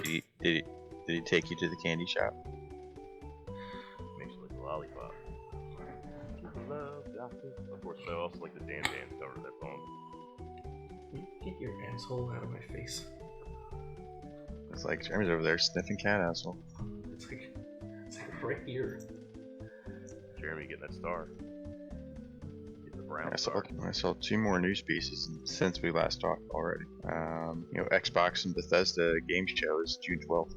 good. Did he take you to the candy shop? Makes you like a lollipop. Love, doctor. Of course, I also like the Dan cover of that song. Get your asshole out of my face. It's like Jeremy's over there sniffing cat asshole. It's like right here. Jeremy getting that star. Getting the brown I star. saw 2 more news pieces since we last talked already. Xbox and Bethesda Game Show is June 12th.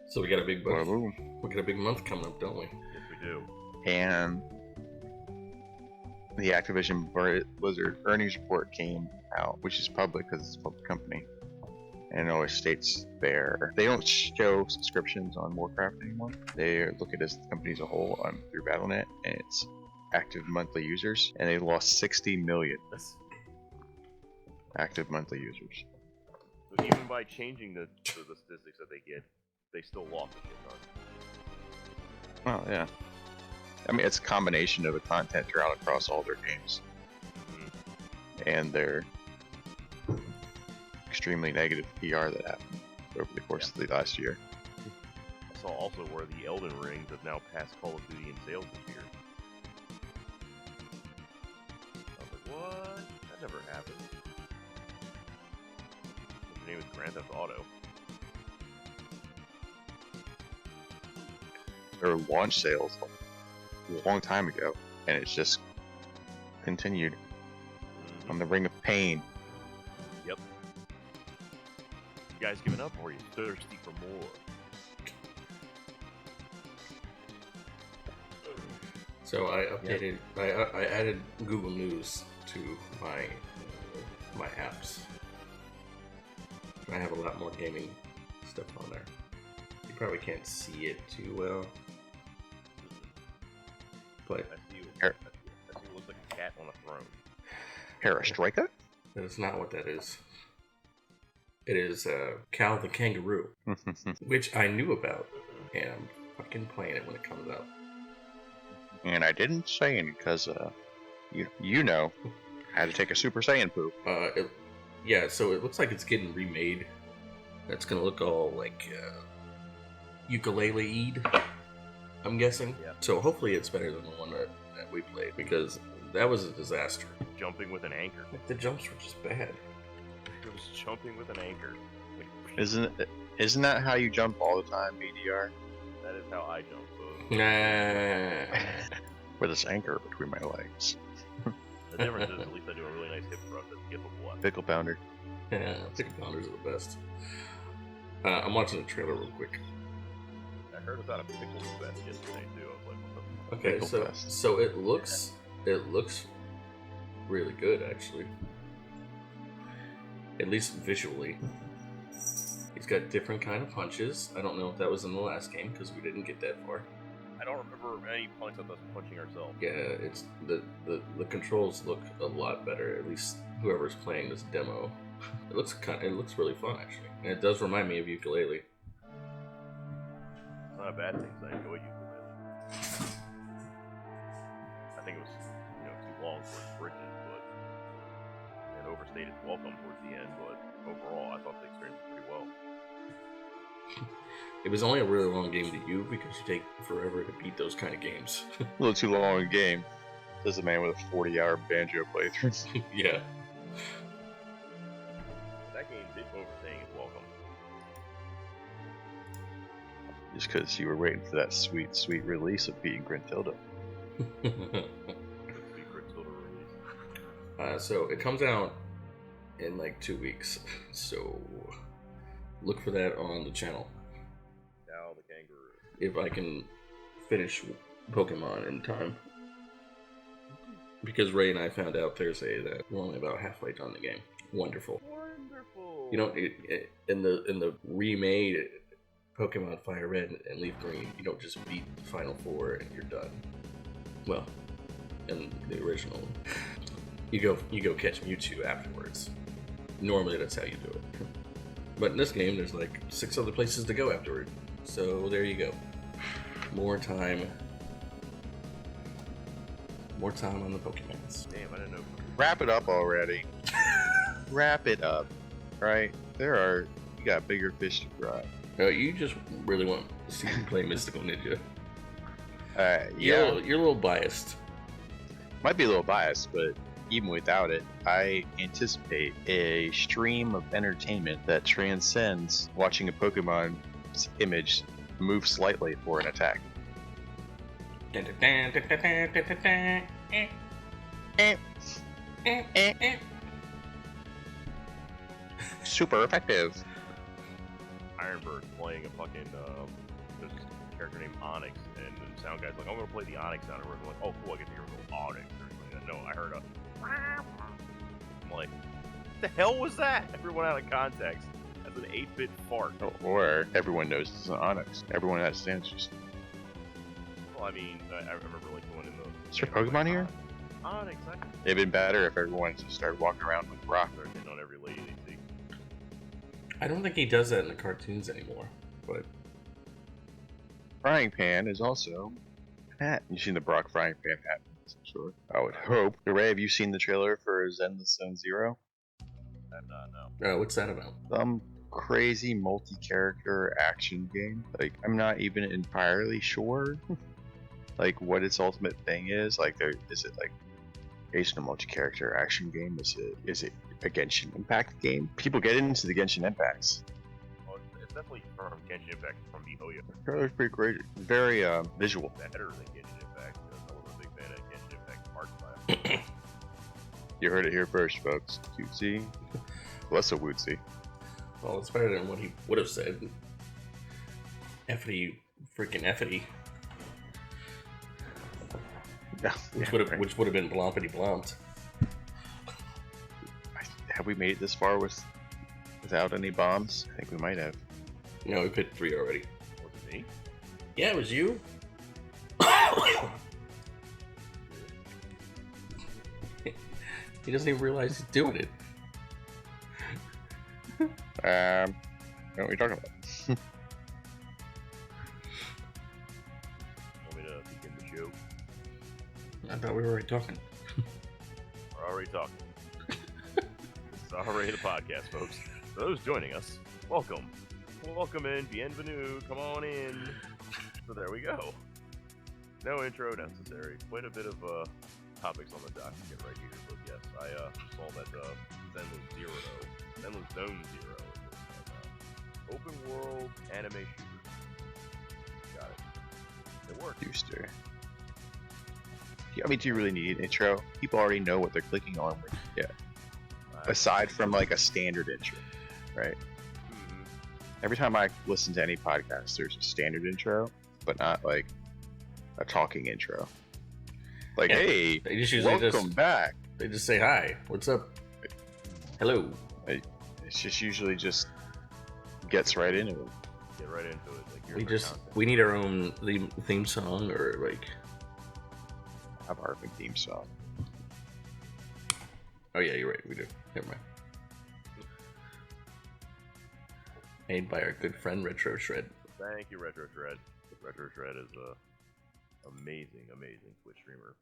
So we got a big month. Boom. We got a big month coming up, don't we? Yes, we do. And the Activision Blizzard earnings report came out, which is public because it's a public company. And it always states there they don't show subscriptions on Warcraft anymore. They look at it as the company as a whole through Battle.net, and it's active monthly users, and they lost 60 million active monthly users. So even by changing the statistics that they get, they still lost a shit ton. Well, yeah. I mean, it's a combination of the content throughout across all their games, and their extremely negative PR that happened over the course of the last year. I saw also where the Elden Rings have now passed Call of Duty in sales this year. I was like, what? That never happened. The name is Grand Theft Auto. Their launch sales a long time ago, and it's just continued on the Ring of Pain. Yep. You guys giving up, or are you thirsty for more? So I updated. I added Google News to my apps. I have a lot more gaming stuff on there. You probably can't see it too well, but I see you look like a cat on a throne. Perestroika? that is not what that is. It is Kao the Kangaroo, which I knew about, and I'm fucking playing it when it comes out. And I didn't say any because you know, I had to take a Super Saiyan poop. Yeah, so it looks like it's getting remade. That's gonna look all like ukulele-ed, I'm guessing. Yeah. So hopefully it's better than the one that we played, because that was a disaster. Jumping with an anchor. The jumps were just bad. It was jumping with an anchor. Like, Isn't that how you jump all the time, BDR? that is how I jump. So Nah. With this anchor between my legs. the difference is at least I do a really nice hip thrust that's skippable up. Pickle pounder. Yeah, chicken pounders are the best. I'm watching the trailer real quick. I heard about a pickle fest yesterday too. I was like, what the Okay, Pickle so fest. so it looks really good, actually. At least visually. He's got different kind of punches. I don't know if that was in the last game because we didn't get that far. I don't remember any points of us punching ourselves. Yeah, it's the controls look a lot better. At least whoever's playing this demo, it looks really fun actually, and it does remind me of ukulele. It's not a bad thing because I enjoy ukulele. I think it was too long for its bridges, but it overstayed its welcome towards the end. But overall, I thought the experience was pretty well. It was only a really long game to you because you take forever to beat those kind of games. A little too long a game. Says a man with a 40-hour banjo playthrough. Yeah. That game did overstay its welcome. Just because you were waiting for that sweet, sweet release of beating Grintilda. Secret Tilda release. So it comes out in like 2 weeks. So look for that on the channel. Now the kangaroo. If I can finish Pokemon in time. Because Ray and I found out Thursday that we're only about halfway done the game. Wonderful. Wonderful. You know, in the remade Pokemon Fire Red and Leaf Green, you don't just beat the Final Four and you're done. Well, in the original, you go catch Mewtwo afterwards. Normally that's how you do it. But in this game, there's like 6 other places to go afterward. So there you go. More time on the Pokemons. Damn, I didn't know. Wrap it up already. Wrap it up. right? You got bigger fish to fry. You just really want to see me play Mystical Ninja. Yeah, You're a little biased. might be a little biased, but even without it, I anticipate a stream of entertainment that transcends watching a Pokemon's image move slightly for an attack. Super effective. Ironbird playing a fucking this character named Onyx, and the sound guy's like, I'm gonna play the Onyx sound, and we're like, oh cool, I get to hear a little Onyx or something like that. No, I heard a. I'm like, what the hell was that? Everyone out of context. That's an 8-bit fart. Or everyone knows it's an Onyx. Everyone understands just. Well, I mean, I remember like going in the. Is there Pokemon here? Onyx. It'd been better if everyone just started walking around with rock. They're hitting on every lady they see. I don't think he does that in the cartoons anymore, but Frying Pan is also hat. You seen the Brock Frying Pan hat? Sure. I would hope. Ray, have you seen the trailer for Zenless Zone Zero? I've not, no. what's that about? Some crazy multi-character action game. Like, I'm not even entirely sure, like, what its ultimate thing is. Like, is it like a multi-character action game? Is it a Genshin Impact game? People get into the Genshin Impacts. Well, it's definitely from Genshin Impact from Mihoyo. The trailer's pretty great. Very visual. Better than Genshin Impact. I was a big fan of Genshin Impact art style. You heard it here first, folks. Cutesy. Less a wootsy. Well, it's better than what he would have said. Effity, freaking effity. Yeah, Which would have been blompity blomped. Have we made it this far without any bombs? I think we might have. No, we picked 3 already. Was it me? Yeah, it was you. He doesn't even realize he's doing it. What are we talking about? Want me to begin the show? I thought we were already talking. We're already talking. It's already the podcast, folks. For those joining us, welcome. Welcome in, bienvenue, come on in. So there we go. No intro necessary. Quite a bit of topics on the document right here, but yes, I saw that Zenless Zone Zero, open world anime shooter. Got it. It worked. Booster. I mean, do you really need an intro? People already know what they're clicking on. Yeah. Aside from like a standard intro, right? Mm-hmm. Every time I listen to any podcast, there's a standard intro, but not like a talking intro. Like, Yeah, hey, they just usually welcome back. They just say hi. What's up? Hello. It's just usually just gets right into it. Get right into it. Like, We need our own theme song or like. Have our own theme song. Oh yeah, you're right. We do. Never mind. Made by our good friend Retro Shred. Thank you, Retro Shred. Retro Shred is a amazing Twitch streamer,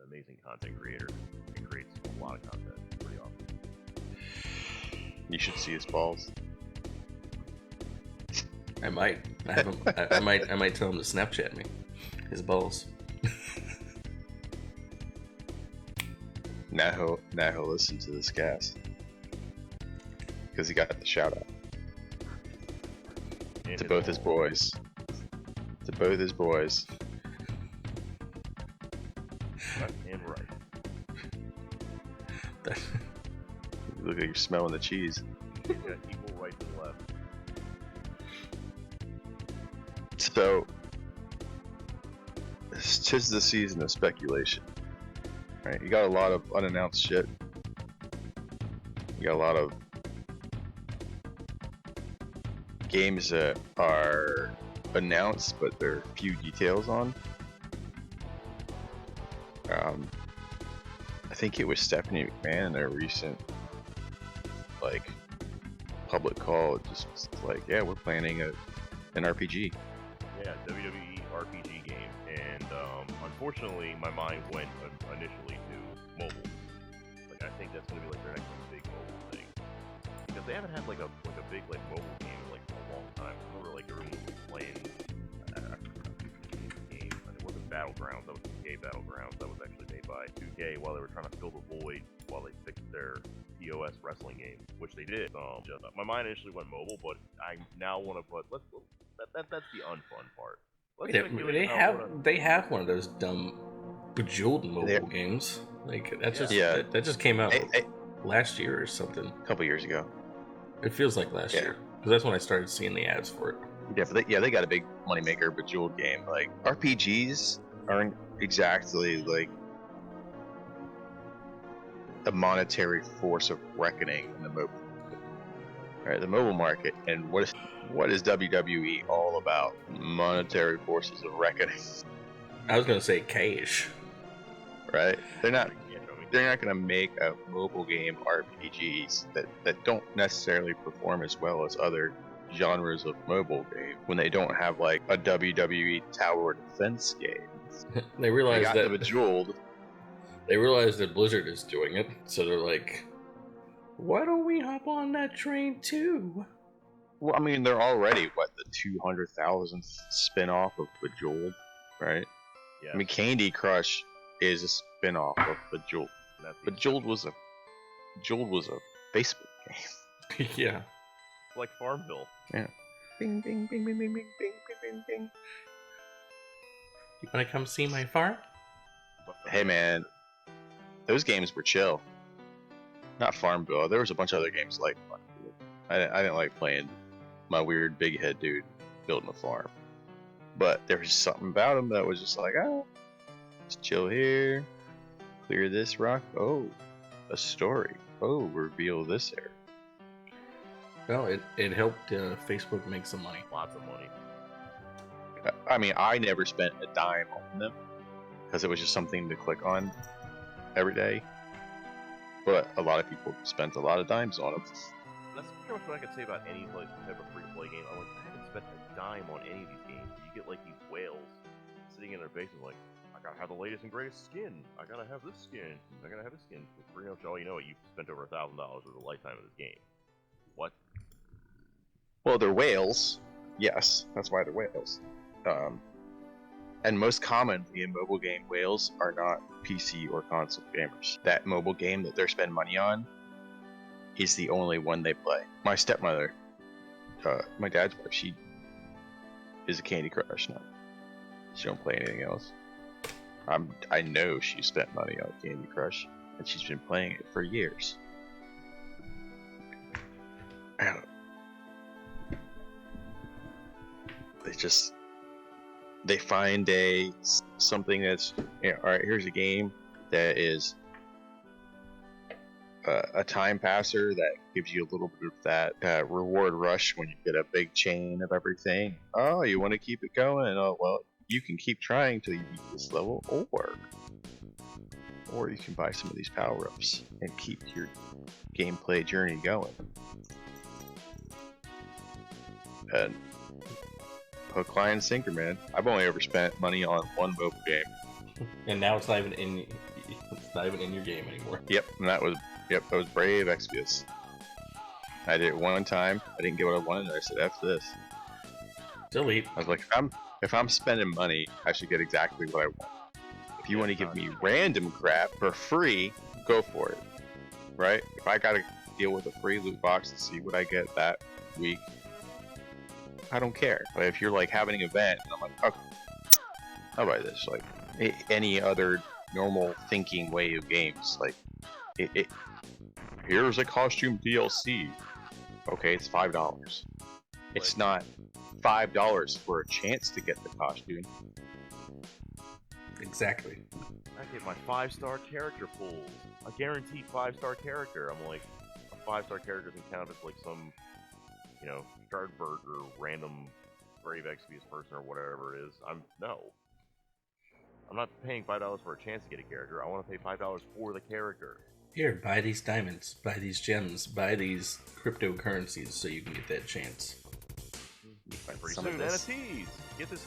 amazing content creator. He creates a lot of content. It's pretty awesome. You should see his balls. I might. I have him. I might tell him to Snapchat me his balls. Now he'll listen to this cast because he got the shout out And to both his boys. To both his boys. left and right. Look like you're smelling the cheese. He's got equal right and left. So, it's just the season of speculation. Right? You got a lot of unannounced shit. You got a lot of games that are announced, but there are few details on. I think it was Stephanie McMahon in their recent, like, public call. Just was like, yeah, we're planning an RPG. Yeah, WWE RPG game, and unfortunately, my mind went initially to mobile. Like, I think that's gonna be like their next big mobile thing. because they haven't had like a big like mobile game in like a long time. I remember like everyone was playing game. It wasn't Battlegrounds. That was 2K Battlegrounds. That was actually made by 2K while they were trying to fill the void while they fixed their POS wrestling game, which they did. My mind initially went mobile, but I now want to put that's the unfun part. They have one of those dumb Bejeweled mobile games. Like that just came out last year or something. A couple years ago. It feels like last year because that's when I started seeing the ads for it. Yeah, they got a big moneymaker Bejeweled game. Like RPGs aren't exactly like the monetary force of reckoning in the mobile market. And what is WWE all about? Monetary forces of reckoning. I was gonna say cash. Right? They're not gonna make a mobile game RPGs that don't necessarily perform as well as other genres of mobile game when they don't have like a WWE tower defense game. They realize that Bejeweled. They realize that Blizzard is doing it, so they're like, why don't we hop on that train too? Well, I mean, they're already, the 200,000th spin-off of Bejeweled, right? Yeah. I mean, Candy Crush is a spin-off of Bejeweled. Bejeweled was a Facebook game. Yeah. Like Farmville. Yeah. Bing, bing, bing, bing, bing, bing, bing, bing, bing. You wanna come see my farm? Hey, man. Those games were chill. Not Farmville. There was a bunch of other games like Farmville. I didn't like playing my weird big head dude building a farm. But there was something about him that was just like, just chill here. Clear this rock. Oh, a story. Oh, reveal this area. Well, it helped Facebook make some money. Lots of money. I mean, I never spent a dime on them because it was just something to click on every day. But a lot of people spent a lot of dimes on them. That's pretty much what I could say about any like type of free-to-play game. I haven't spent a dime on any of these games. You get like these whales sitting in their bases like, I gotta have the latest and greatest skin. I gotta have this skin. I gotta have this skin. For pretty much all you know, you've spent over $1,000 over the lifetime of this game. What? Well, they're whales. Yes, that's why they're whales. And most commonly in mobile game, whales are not PC or console gamers. That mobile game that they're spending money on is the only one they play. My stepmother, my dad's wife, she is a Candy Crush now. She don't play anything else. I know she spent money on Candy Crush, and she's been playing it for years. They find something that's, alright, here's a game that is a time passer that gives you a little bit of that reward rush when you get a big chain of everything. Oh, you want to keep it going? Oh, well, you can keep trying till you beat this level, or you can buy some of these power-ups and keep your gameplay journey going. And hook, line, and sinker, man. I've only ever spent money on one mobile game. And now it's not even in your game anymore. Yep, and that was Brave Exvius. I did it one time, I didn't get what I wanted, and I said, F this. Delete. I was like, if I'm spending money, I should get exactly what I want. If you want to give me random crap for free, go for it. Right? If I gotta deal with a free loot box to see what I get that week, I don't care. But if you're like having an event, and I'm like, okay, I'll buy this. Like any other normal thinking way of games, like here's a costume DLC. Okay, it's $5. It's not $5 for a chance to get the costume. Exactly. I get my 5-star character pulls. A guaranteed 5-star character. I'm like, a 5-star character doesn't count as like some, Shardberg or random Brave Exvius person or whatever it is. I'm not paying $5 for a chance to get a character. I want to pay $5 for the character. Here, buy these diamonds, buy these gems, buy these cryptocurrencies so you can get that chance. Pretty soon, NFTs. Get this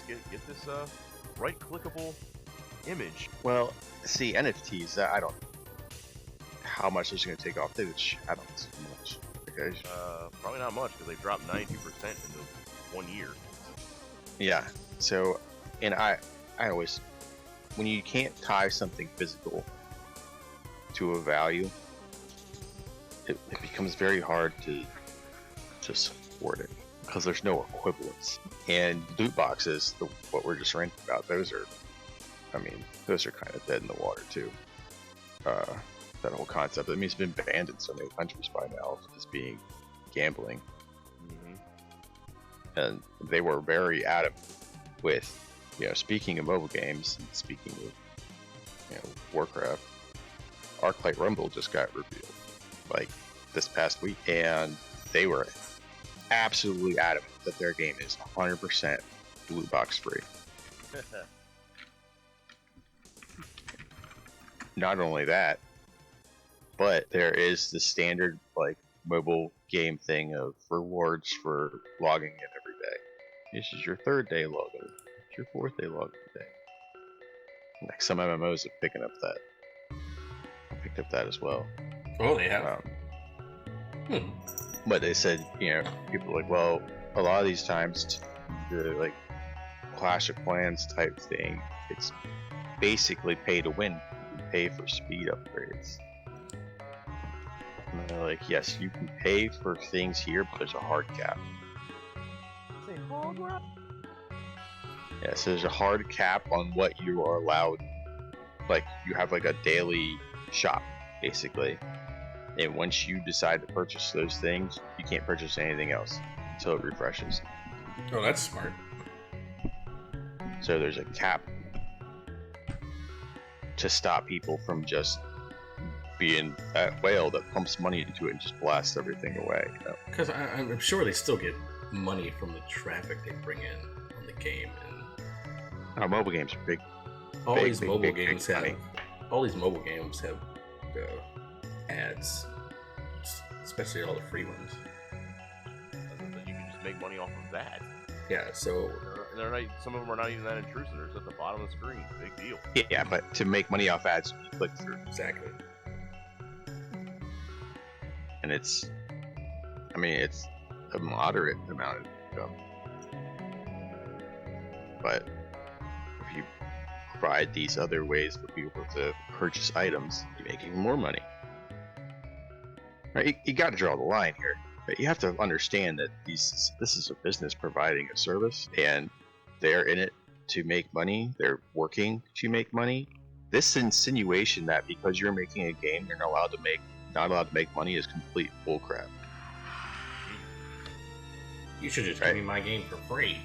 right-clickable image. Well, see, NFTs. I don't know how much it's going to take off. They would shadow so much. Okay. Probably not much because they dropped 92% in 1 year. Yeah. So, and I always, when you can't tie something physical to a value, it becomes very hard to support it because there's no equivalence. And loot boxes, what we're just ranting about, those are kind of dead in the water too. That whole concept. I mean, it's been banned in so many countries by now as being gambling. Mm-hmm. And they were very adamant with, speaking of mobile games and speaking of, Warcraft, Arclight Rumble just got revealed, like, this past week, and they were absolutely adamant that their game is 100% loot box free. Not only that, but there is the standard, like, mobile game thing of rewards for logging in every day. This is your 3rd day login. It's your 4th day login day. Like, some MMOs have picked up that as well. Oh, they have. But they said, people are like, well, a lot of these times, the, like, Clash of Clans type thing, it's basically pay to win. You can pay for speed upgrades. And they're like, yes, you can pay for things here, but there's a hard cap. Yeah, so there's a hard cap on what you are allowed. Like, you have like a daily shop, basically. And once you decide to purchase those things, you can't purchase anything else until it refreshes. Oh, that's smart. So there's a cap to stop people from just being that whale that pumps money into it and just blasts everything away. Because I'm sure they still get money from the traffic they bring in on the game. And mobile games are big. All these mobile games have ads, especially all the free ones. You can just make money off of that. Yeah, so they're not. Some of them are not even that intrusive. They're just at the bottom of the screen. Big deal. Yeah, but to make money off ads, you click through. Exactly. And it's a moderate amount of income. But if you provide these other ways for people to purchase items, you make even more money. Right? You got to draw the line here. Right? You have to understand that this is a business providing a service, and they're in it to make money. They're working to make money. This insinuation that because you're making a game, you're not allowed to make money is complete bullcrap. You should just give me my game for free.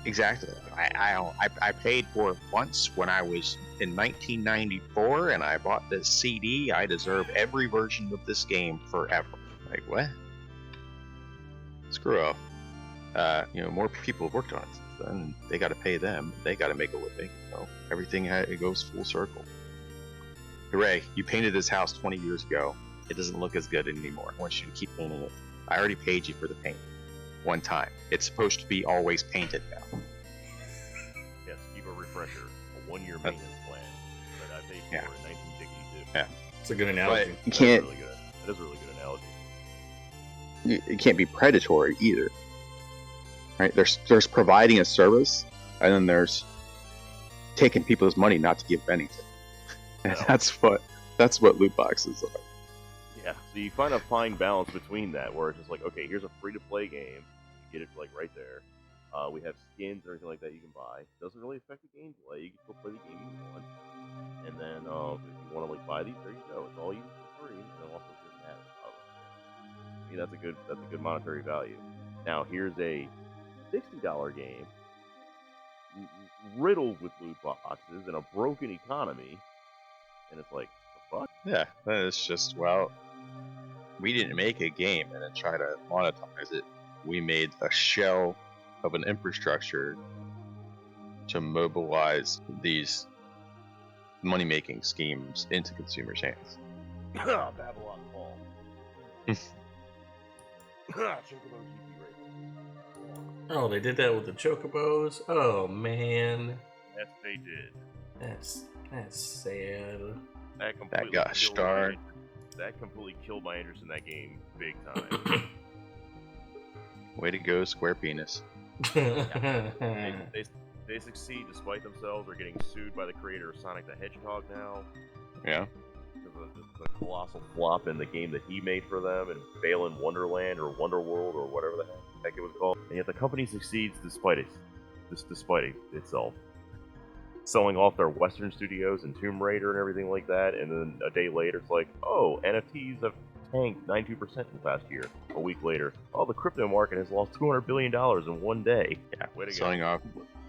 Exactly. I paid for it once when I was in 1994, and I bought this CD. I deserve every version of this game forever. Like, what? Screw off. More people have worked on it since then. They got to pay them. They got to make a living. Everything it goes full circle. Hooray! You painted this house 20 years ago. It doesn't look as good anymore. I want you to keep painting it. I already paid you for the paint. One time. It's supposed to be always painted now. Yes, keep a refresher. A 1-year maintenance plan that I paid for in 1962. Yeah. It's a good analogy. But you can't. That is a really good analogy. It can't be predatory either. Right? There's providing a service, and then there's taking people's money not to give anything. And that's what loot boxes are. Yeah, so you find a fine balance between that, where it's just like, okay, here's a free-to-play game, you get it like right there. We have skins or anything like that you can buy. Doesn't really affect the gameplay. You can still play the game you want, and then if you want to like buy these, there you go. It's all you for free, and then also there's an ad. I mean, that's a good monetary value. Now here's a $60 game riddled with loot boxes and a broken economy, and it's like, the fuck? Yeah, it's just, well, we didn't make a game and then try to monetize it. We made a shell of an infrastructure to mobilize these money-making schemes into consumers' hands. Babylon Fall. Oh, they did that with the chocobos? Oh, man. Yes, they did. That's sad. That got a star. that completely killed my interest in that game big time. Way to go, Square Penis. They succeed despite themselves. They're getting sued by the creator of Sonic the Hedgehog now. Yeah. Because of the colossal flop in the game that he made for them, and Fail in Wonderland or Wonderworld or whatever the heck it was called. And yet the company succeeds despite itself. Selling off their Western studios and Tomb Raider and everything like that, and then a day later it's like, oh, NFTs have tanked 92% in the past year. A week later, oh, the crypto market has lost $200 billion in one day. Yeah, way to selling go. off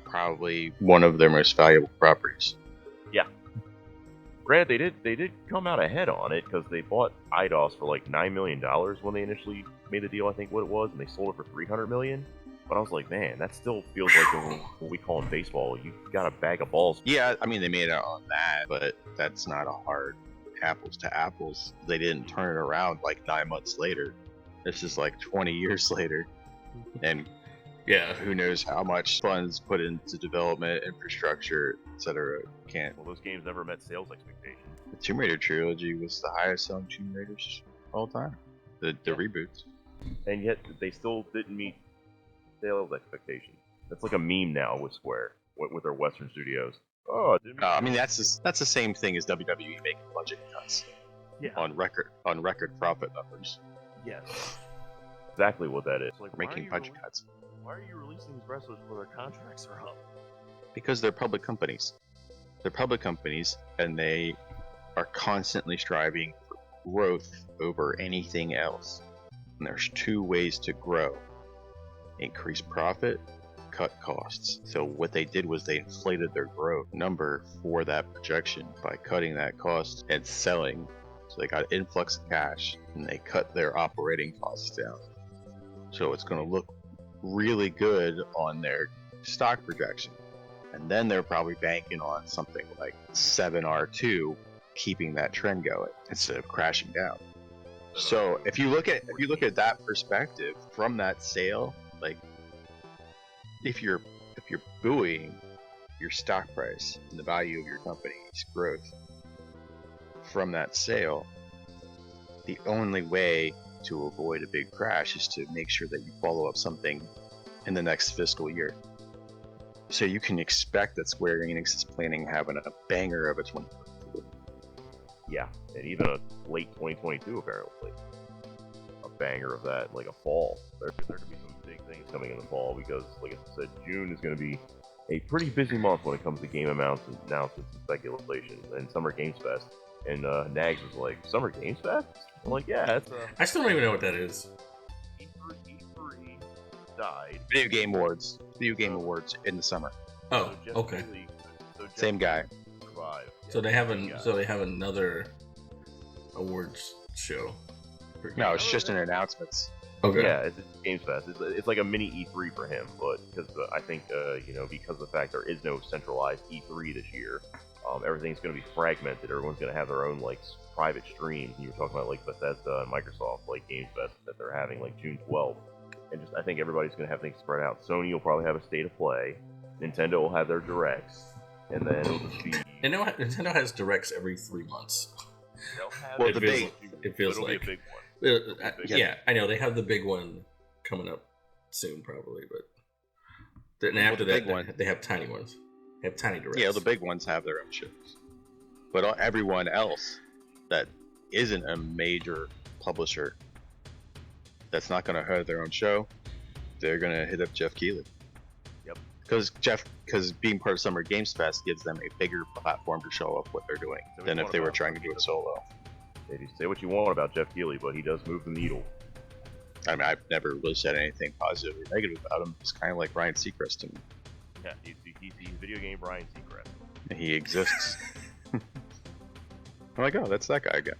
probably one of their most valuable properties. Yeah. Granted, they did come out ahead on it because they bought IDOS for like $9 million when they initially made the deal, I think what it was, and they sold it for $300 million. But I was like, man, that still feels like what we call in baseball. You got a bag of balls. Yeah, I mean, they made it on that, but that's not a hard apples to apples. They didn't turn it around like 9 months later. This is like 20 years later. And Yeah. who knows how much funds put into development, infrastructure, etc. Can't. Well, those games never met sales expectations. The Tomb Raider trilogy was the highest selling Tomb Raiders of all time. The reboots. And yet they still didn't meet sales expectations. That's like a meme now with Square, with their Western studios. Oh, it didn't meet I mean, that's the same thing as WWE making budget cuts yeah. on record profit numbers. Yes. Exactly what that is. Like, Making budget cuts. Why are you releasing these wrestlers before their contracts are up? Because they're public companies. They're public companies, and they are constantly striving for growth over anything else. And there's two ways to grow: increase profit, cut costs. So what they did was they inflated their growth number for that projection by cutting that cost and selling. So they got influx of cash, and they cut their operating costs down. So it's going to look really good on their stock projection. And then they're probably banking on something like 7R2 keeping that trend going instead of crashing down. So if you look at that perspective from that sale, like if you're buoying your stock price and the value of your company's growth from that sale, the only way to avoid a big crash is to make sure that you follow up something in the next fiscal year. So you can expect that Square Enix is planning having a banger of a 2022. Yeah, and even a late 2022 apparently. A banger of that, like a fall. There could be some big things coming in the fall because, like I said, June is going to be a pretty busy month when it comes to game announcements and speculation and Summer Games Fest. And Nags was like, Summer Games Fest? I'm like, yeah, it's I still don't even know what that is. E3 died. Video Game Awards. Video Game Awards in the summer. Oh, Jeff okay. Keighley- Jeff Same guy. Keighley survived. So Yeah, they have same guy. another awards show. No, it's just an announcements. Okay. Yeah, it's Games Fest. It's like a mini E3 for him, but because I think because of the fact there is no centralized E3 this year, everything's going to be fragmented. Everyone's going to have their own like private streams. And you were talking about like Bethesda and Microsoft like Games Fest that they're having like June 12th, and just I think everybody's going to have things spread out. Sony will probably have a state of play. Nintendo will have their directs, and then it'll just be. And now Nintendo has directs every 3 months. They'll have Well, it, the but big- it feels it'll like be a big one. Yeah, I know they have the big one coming up soon, probably, but then after the that, big one. they have tiny ones. They have tiny directs. Yeah, the big ones have their own shows. But everyone else that isn't a major publisher that's not going to have their own show, they're going to hit up Jeff Keighley. Yep. Because being part of Summer Games Fest gives them a bigger platform to show off what they're doing So than we if they were want trying to do it solo. Maybe say what you want about Jeff Keighley, but he does move the needle. I mean, I've never really said anything positive or negative about him. It's kind of like Ryan Seacrest to me. Yeah, he's video game Brian Seacrest. He exists. I'm like, oh, that's that guy again.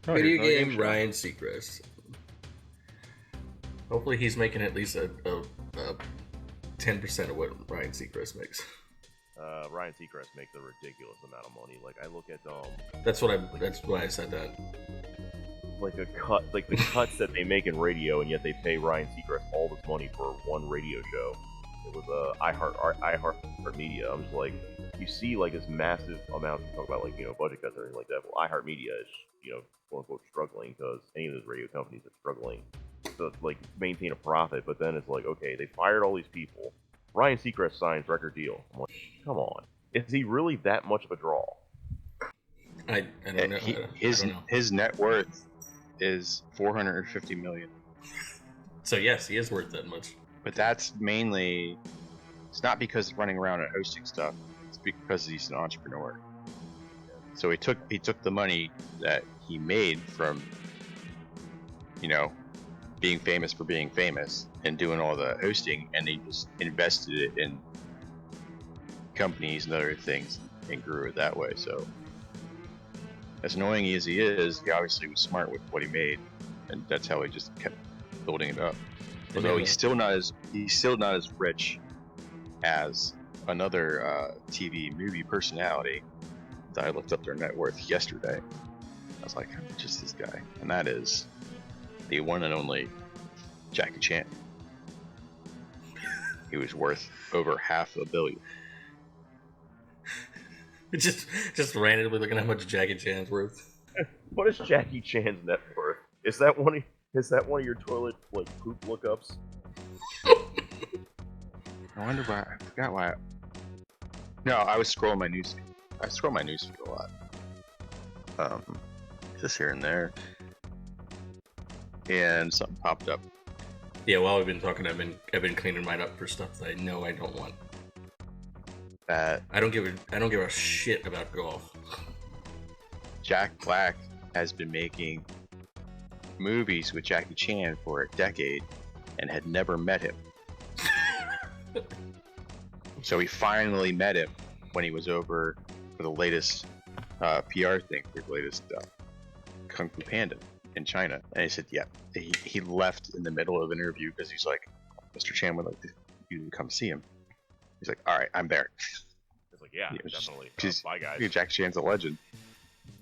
Oh, Video here's another game show. Ryan Seacrest. Hopefully, he's making at least a 10% of what Ryan Seacrest makes. Ryan Seacrest makes a ridiculous amount of money. Like I look at That's why I said that. like the cuts that they make in radio, and yet they pay Ryan Seacrest all this money for one radio show. It was iHeart Media. I'm just like, you see like this massive amount. Talk about like budget cuts or anything like that. Well, iHeartMedia is quote unquote struggling because any of those radio companies are struggling to like maintain a profit. But then it's like, okay, they fired all these people. Ryan Seacrest signs record deal. I'm like, come on, is he really that much of a draw? I don't know. I don't know. His net worth is $450 million. So yes, he is worth that much. But that's mainly, it's not because he's running around and hosting stuff. It's because he's an entrepreneur. So he took the money that he made from, being famous for being famous and doing all the hosting, and he just invested it in companies and other things and grew it that way. So as annoying as he is, he obviously was smart with what he made, and that's how he just kept building it up. Although he's still not as rich as another TV movie personality that I looked up their net worth yesterday. I was like, how much is this guy? And that is the one and only Jackie Chan. He was worth over $500 million. just randomly looking at how much Jackie Chan's worth. What is Jackie Chan's net worth? Is that one of your toilet like poop lookups? I wonder why. I forgot why. No, I was scrolling my newsfeed. I scroll my newsfeed a lot. Just here and there. And something popped up. Yeah, while we've been talking, I've been cleaning mine up for stuff that I know I don't want. I don't give a shit about golf. Jack Black has been making movies with Jackie Chan for a decade and had never met him. So he finally met him when he was over for the latest PR thing, for the latest Kung Fu Panda in China. And he said, yeah, he left in the middle of an interview because he's like, Mr. Chan would like you to come see him. He's like, all right, I'm there. It's like, yeah, definitely. Bye, guys. Jackie Chan's a legend.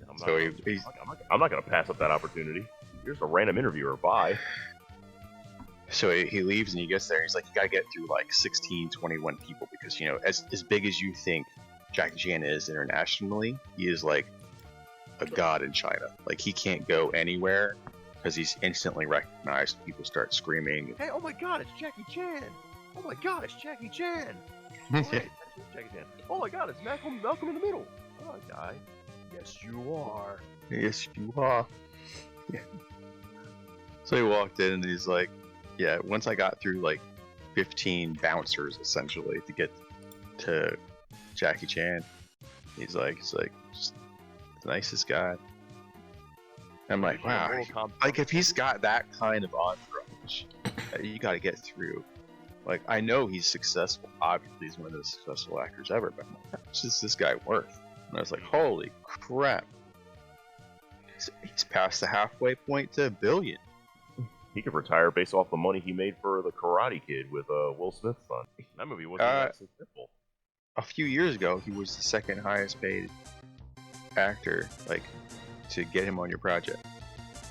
I'm not going to pass up that opportunity. Here's a random interviewer. Bye. So he leaves and he gets there. He's like, you got to get through like 16, 21 people because, as big as you think Jackie Chan is internationally, he is like a god in China. Like, he can't go anywhere because he's instantly recognized. People start screaming. Hey, oh my god, it's Jackie Chan! Oh my god, it's Jackie Chan! Oh, wait, Jackie Chan. Oh my god, it's Malcolm in the Middle! Oh, guy. Yes, you are. Yes, you are. Yeah. So he walked in and he's like, yeah, once I got through like 15 bouncers essentially to get to Jackie Chan, he's like just the nicest guy. I'm like, wow, like if he's got that kind of entourage, you got to get through. Like, I know he's successful. Obviously, he's one of the successful actors ever, but I'm like, how much is this guy worth? And I was like, holy crap. He's past the halfway point to $1 billion. He could retire based off the money he made for The Karate Kid with Will Smith's son. That movie wasn't that simple. A few years ago, he was the second highest paid actor, like, to get him on your project.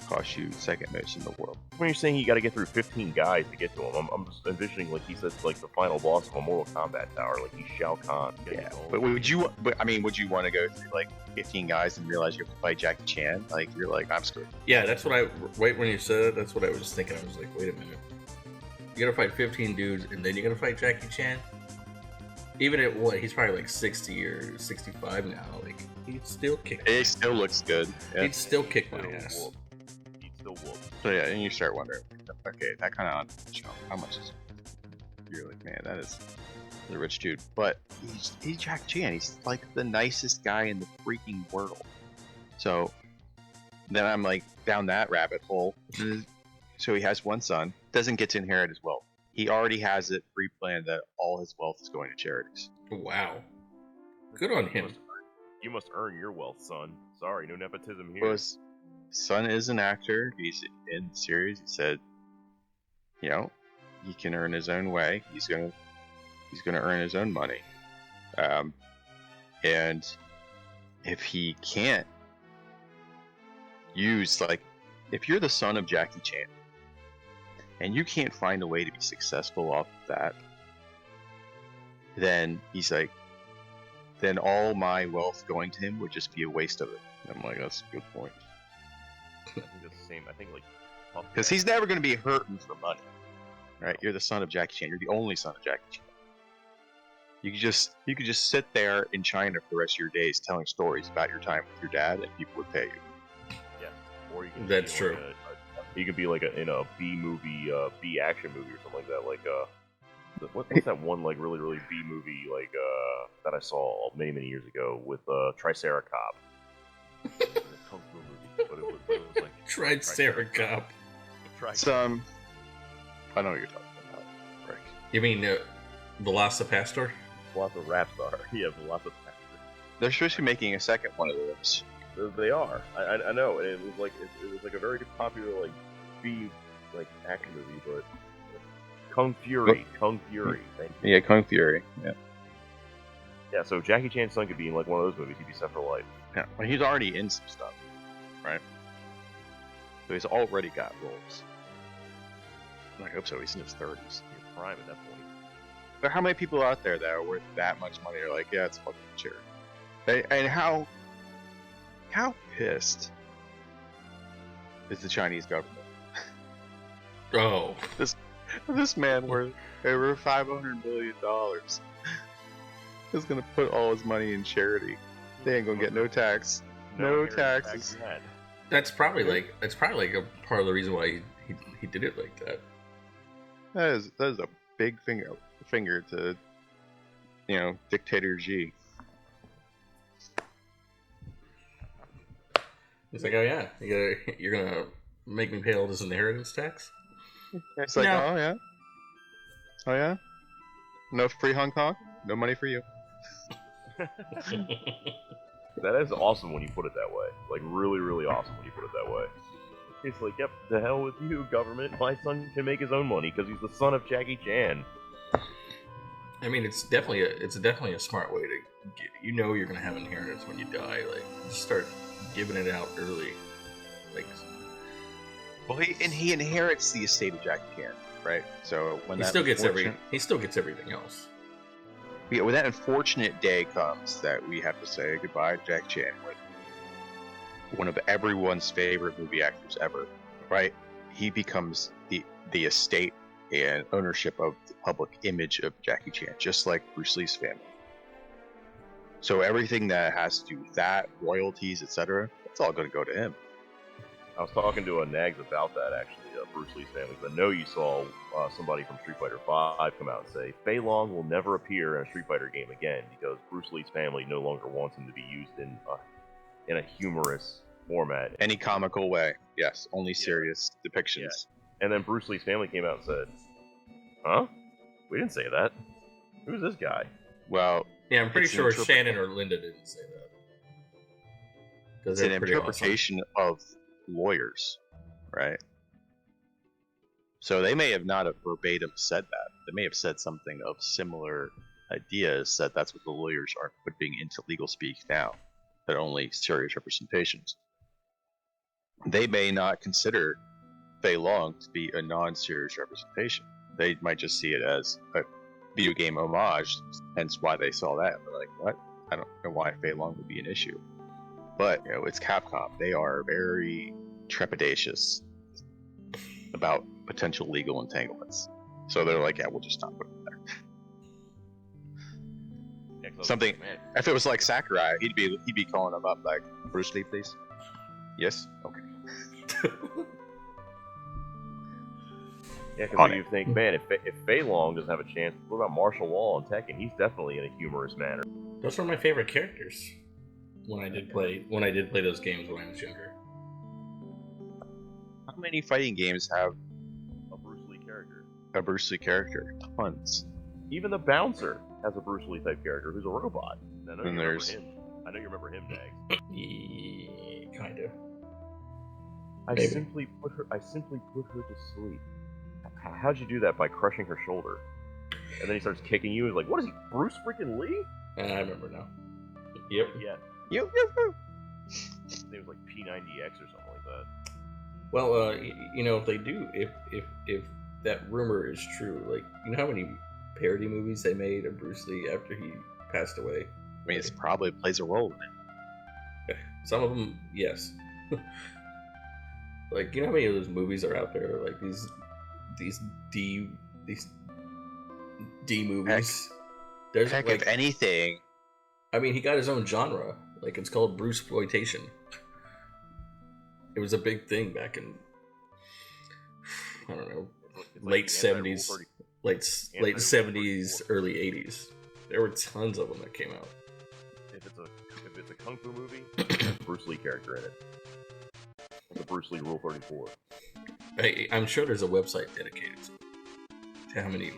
Cost you second most in the world. When you're saying you got to get through 15 guys to get to him, I'm just envisioning like he said, like the final boss of a Mortal Kombat tower, like he's Shao Kahn. Yeah, but would you want to go through like 15 guys and realize you have to fight Jackie Chan? Like, you're like, I'm screwed. Yeah, that's what right when you said it, that's what I was thinking. I was like, wait a minute. You gotta fight 15 dudes and then you're gonna fight Jackie Chan? Even at what, he's probably like 60 or 65 now, like, he'd still kick. He still looks good. Yeah. He'd still kick my ass. So yeah, and you start wondering, okay, that kind of, how much is it? You're like, man, that is a rich dude. But he's Jackie Chan. He's like the nicest guy in the freaking world. So then I'm like down that rabbit hole. So he has one son, doesn't get to inherit his wealth. He already has it pre-planned that all his wealth is going to charities. Wow. Good on him. You must earn your wealth, son. Sorry, no nepotism here. Well, his son is an actor. He's in the series. He said, he can earn his own way. He's gonna earn his own money. And if he can't use, like, if you're the son of Jackie Chan and you can't find a way to be successful off of that, then he's like, then all my wealth going to him would just be a waste of it. I'm like, that's a good point. I think that's the same. I think like Because he's never going to be hurting for money, right? You're the son of Jackie Chan. You're the only son of Jackie Chan. You could just sit there in China for the rest of your days telling stories about your time with your dad, and people would pay you. Yeah, or you can. That's true. You could be like in a B movie, B action movie or something like that. Like what's that one like really B movie like that I saw many years ago with Triceracop. It was a kung fu movie, but it was like Triceracop. Some, I know what you're talking about, Rick. You mean Velocipastor? Velociraptor. Yeah, Velocipastor. They're supposed to be making a second one of those. They are. I know. And it was like a very popular like B like action movie, but Kung Fury. Thank you. Yeah, Kung Fury. Yeah. Yeah. So Jackie Chan's son could be in like one of those movies. He'd be set for life. Yeah. Well, he's already in some stuff, right? So he's already got roles. I hope so. He's in his 30s. He's prime at that point. But how many people out there that are worth that much money are like, yeah, it's fucking charity? And how pissed is the Chinese government? Oh. This man worth over $500 billion is gonna put all his money in charity. They ain't gonna get no tax. No taxes. That's probably like a part of the reason why he did it like that. That is a big finger to, Dictator Xi. He's like, oh yeah, you're gonna make me pay all this inheritance tax? It's like, No. Oh yeah, no free Hong Kong, no money for you. That is awesome when you put it that way. Like really awesome when you put it that way. It's like, yep, the hell with you, government. My son can make his own money because he's the son of Jackie Chan. I mean, it's definitely a smart way to get. You're gonna have inheritance when you die. Like, just start giving it out early. Like, well, he inherits the estate of Jackie Chan, right? So when he still gets everything else. Yeah, when that unfortunate day comes that we have to say goodbye to Jackie Chan, one of everyone's favorite movie actors ever, right? He becomes the estate and ownership of the public image of Jackie Chan, just like Bruce Lee's family. So everything that has to do with that, royalties, etc., it's all going to go to him. I was talking to a Nags about that, actually, Bruce Lee's family. I know you saw somebody from Street Fighter V come out and say, Fei Long will never appear in a Street Fighter game again because Bruce Lee's family no longer wants him to be used in a humorous format. Any comical way, yes. Only serious depictions. Yeah. And then Bruce Lee's family came out and said, huh? We didn't say that. Who's this guy? Well, yeah, I'm pretty sure Shannon or Linda didn't say that. It's an interpretation of lawyers, right? So they may have not have verbatim said that. They may have said something of similar ideas, that's what the lawyers are putting into legal speak now. They're only serious representations. They may not consider Fei Long to be a non-serious representation. They might just see it as a video game homage, hence why they saw that. They're like, what? I don't know why Fei Long would be an issue. But, it's Capcom. They are very trepidatious about potential legal entanglements. So they're like, yeah, we'll just not put it there. Yeah, Something, if it was like Sakurai, he'd be calling him up like, Bruce Lee, please? Yes? Okay. Yeah, because you think, man, if Fei Long doesn't have a chance, what about martial law and Tekken? He's definitely in a humorous manner. Those were my favorite characters when I did play those games when I was younger. How many fighting games have A Bruce Lee character. a Bruce Lee character? Tons. Even the bouncer has a Bruce Lee type character who's a robot. I know And you there's- remember him, Nags. Yeah, kind of. I Maybe. simply put her to sleep. How'd you do that? By crushing her shoulder. And then he starts kicking you. He's like, what is he, Bruce freaking Lee? I remember now. Yep. Yeah. You. His name was like P90X or something like that. Well, if they do, if that rumor is true, like, you know how many parody movies they made of Bruce Lee after he passed away? I mean, it probably plays a role in it. Some of them, yes. Like, you know how many of those movies are out there? Like these D movies. There's Heck, like, if anything, I mean, he got his own genre. Like, it's called Bruceploitation. It was a big thing back in, I don't know, late 70s, late 70s, early 80s. There were tons of them that came out. If it's a kung fu movie, there's a Bruce Lee character in it. Like the Bruce Lee Rule 34. I'm sure there's a website dedicated to how many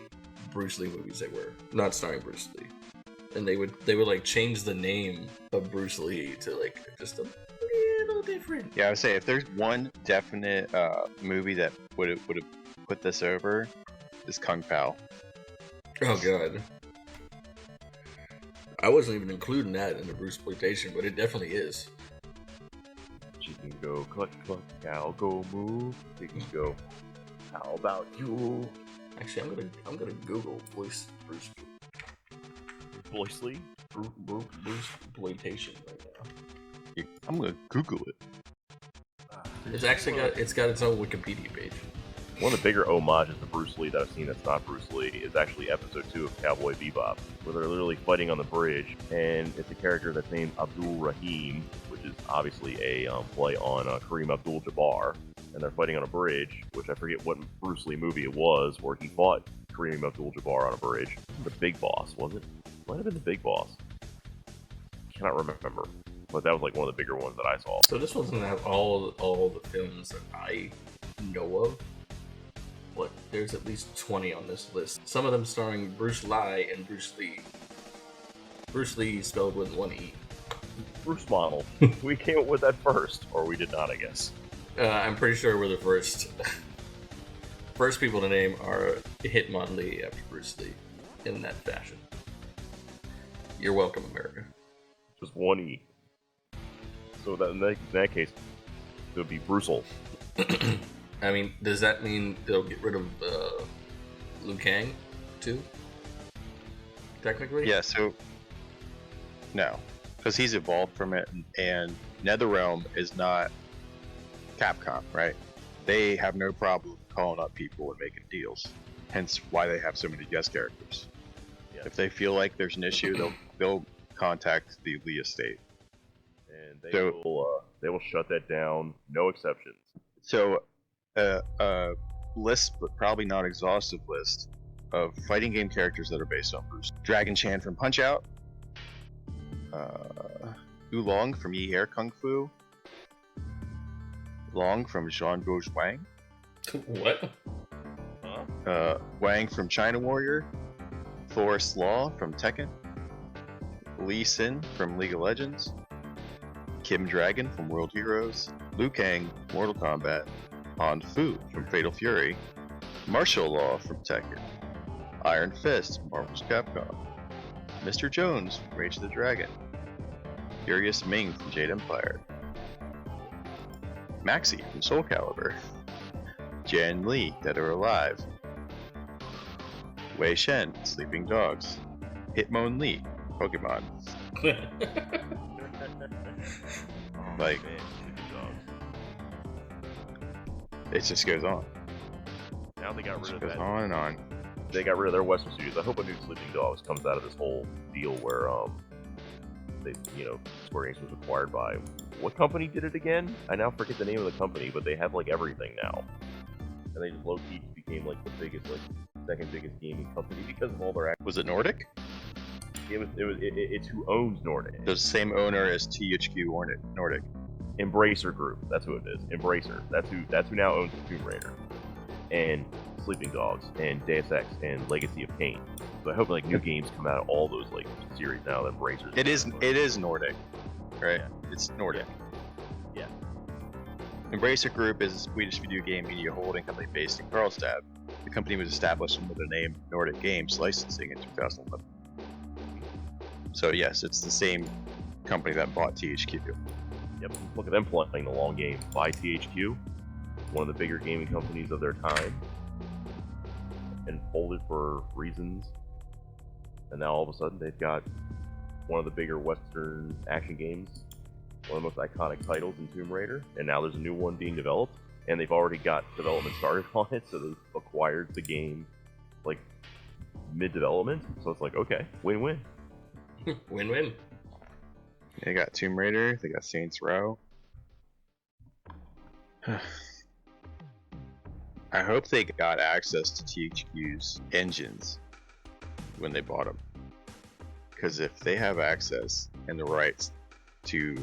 Bruce Lee movies they were, not starring Bruce Lee. And they would like change the name of Bruce Lee to like just a little different. Yeah, I would say if there's one definite movie that would have put this over, is Kung Pao. Oh god, I wasn't even including that in the Bruceploitation, but it definitely is. She can go cluck cluck, cow go move. She can go. How about you? Actually, I'm gonna Google Bruce Lee? Bruceploitation right now. I'm gonna Google it. It's actually got its own Wikipedia page. One of the bigger homages to Bruce Lee that I've seen that's not Bruce Lee is actually episode 2 of Cowboy Bebop, where they're literally fighting on the bridge, and it's a character that's named Abdul Rahim, which is obviously a play on Kareem Abdul-Jabbar, and they're fighting on a bridge, which I forget what Bruce Lee movie it was, where he fought Kareem Abdul-Jabbar on a bridge. The Big Boss, was it? Might have been The Big Boss. Cannot remember, but that was like one of the bigger ones that I saw. So this one doesn't have all the films that I know of, but there's at least 20 on this list. Some of them starring Bruce Lee and Bruce Lee. Bruce Lee spelled with one E. Bruce model. We came up with that first, or we did not, I guess. I'm pretty sure we're the first people to name our Hitmonlee after Bruce Lee in that fashion. You're welcome, America. Just one E. So that in that case, it would be Brucel. I mean, does that mean they'll get rid of Liu Kang too? Technically? Yeah, so no, because he's evolved from it, and NetherRealm is not Capcom, right? They have no problem calling up people and making deals. Hence, why they have so many guest characters. Yeah. If they feel like there's an issue, they'll contact the Lee estate, And they will shut that down, no exceptions. So, list, but probably not exhaustive list of fighting game characters that are based on Bruce. Dragon Chan from Punch Out, Oolong from Yi Hair Kung Fu, Long from Jean Gauge Wang, What? Wang from China Warrior, Forrest Law from Tekken, Lee Sin from League of Legends, Kim Dragon from World Heroes, Liu Kang, Mortal Kombat, Han Fu from Fatal Fury, Martial Law from Tekken, Iron Fist from Marvel's Capcom, Mr. Jones from Rage of the Dragon, Furious Ming from Jade Empire, Maxi from Soul Calibur, Jan Lee, Dead or Alive, Wei Shen, Sleeping Dogs, Hitmonlee, Lee, Pokemon. Like, it just goes on. Now they got rid of Goes that. on and on. They got rid of their Western studios. I hope a new Sleeping Dogs comes out of this whole deal where they, Square Enix was acquired by what company did it again? I now forget the name of the company, but they have like everything now, and they just low key became like the biggest, like second biggest gaming company because of all their. Was it Nordic? It's who owns Nordic. The same owner as THQ Nordic. Embracer Group. That's who it is. Embracer. That's who now owns Tomb Raider, and Sleeping Dogs, and Deus Ex, and Legacy of Kain. So I hope like new games come out of all those like series now that Embracer. It is Nordic, right? Yeah. It's Nordic. Yeah. Embracer Group is a Swedish video game media holding company based in Karlstad. The company was established under the name Nordic Games Licensing in 2011. So yes, it's the same company that bought THQ. Yep. Look at them playing the long game. Buy THQ, one of the bigger gaming companies of their time, and folded for reasons. And now all of a sudden they've got one of the bigger Western action games, one of the most iconic titles in Tomb Raider, and now there's a new one being developed, and they've already got development started on it, so they've acquired the game, like, mid-development, so it's like, okay, win-win. Win-win. They got Tomb Raider, they got Saints Row. I hope they got access to THQ's engines when they bought them. Because if they have access and the rights to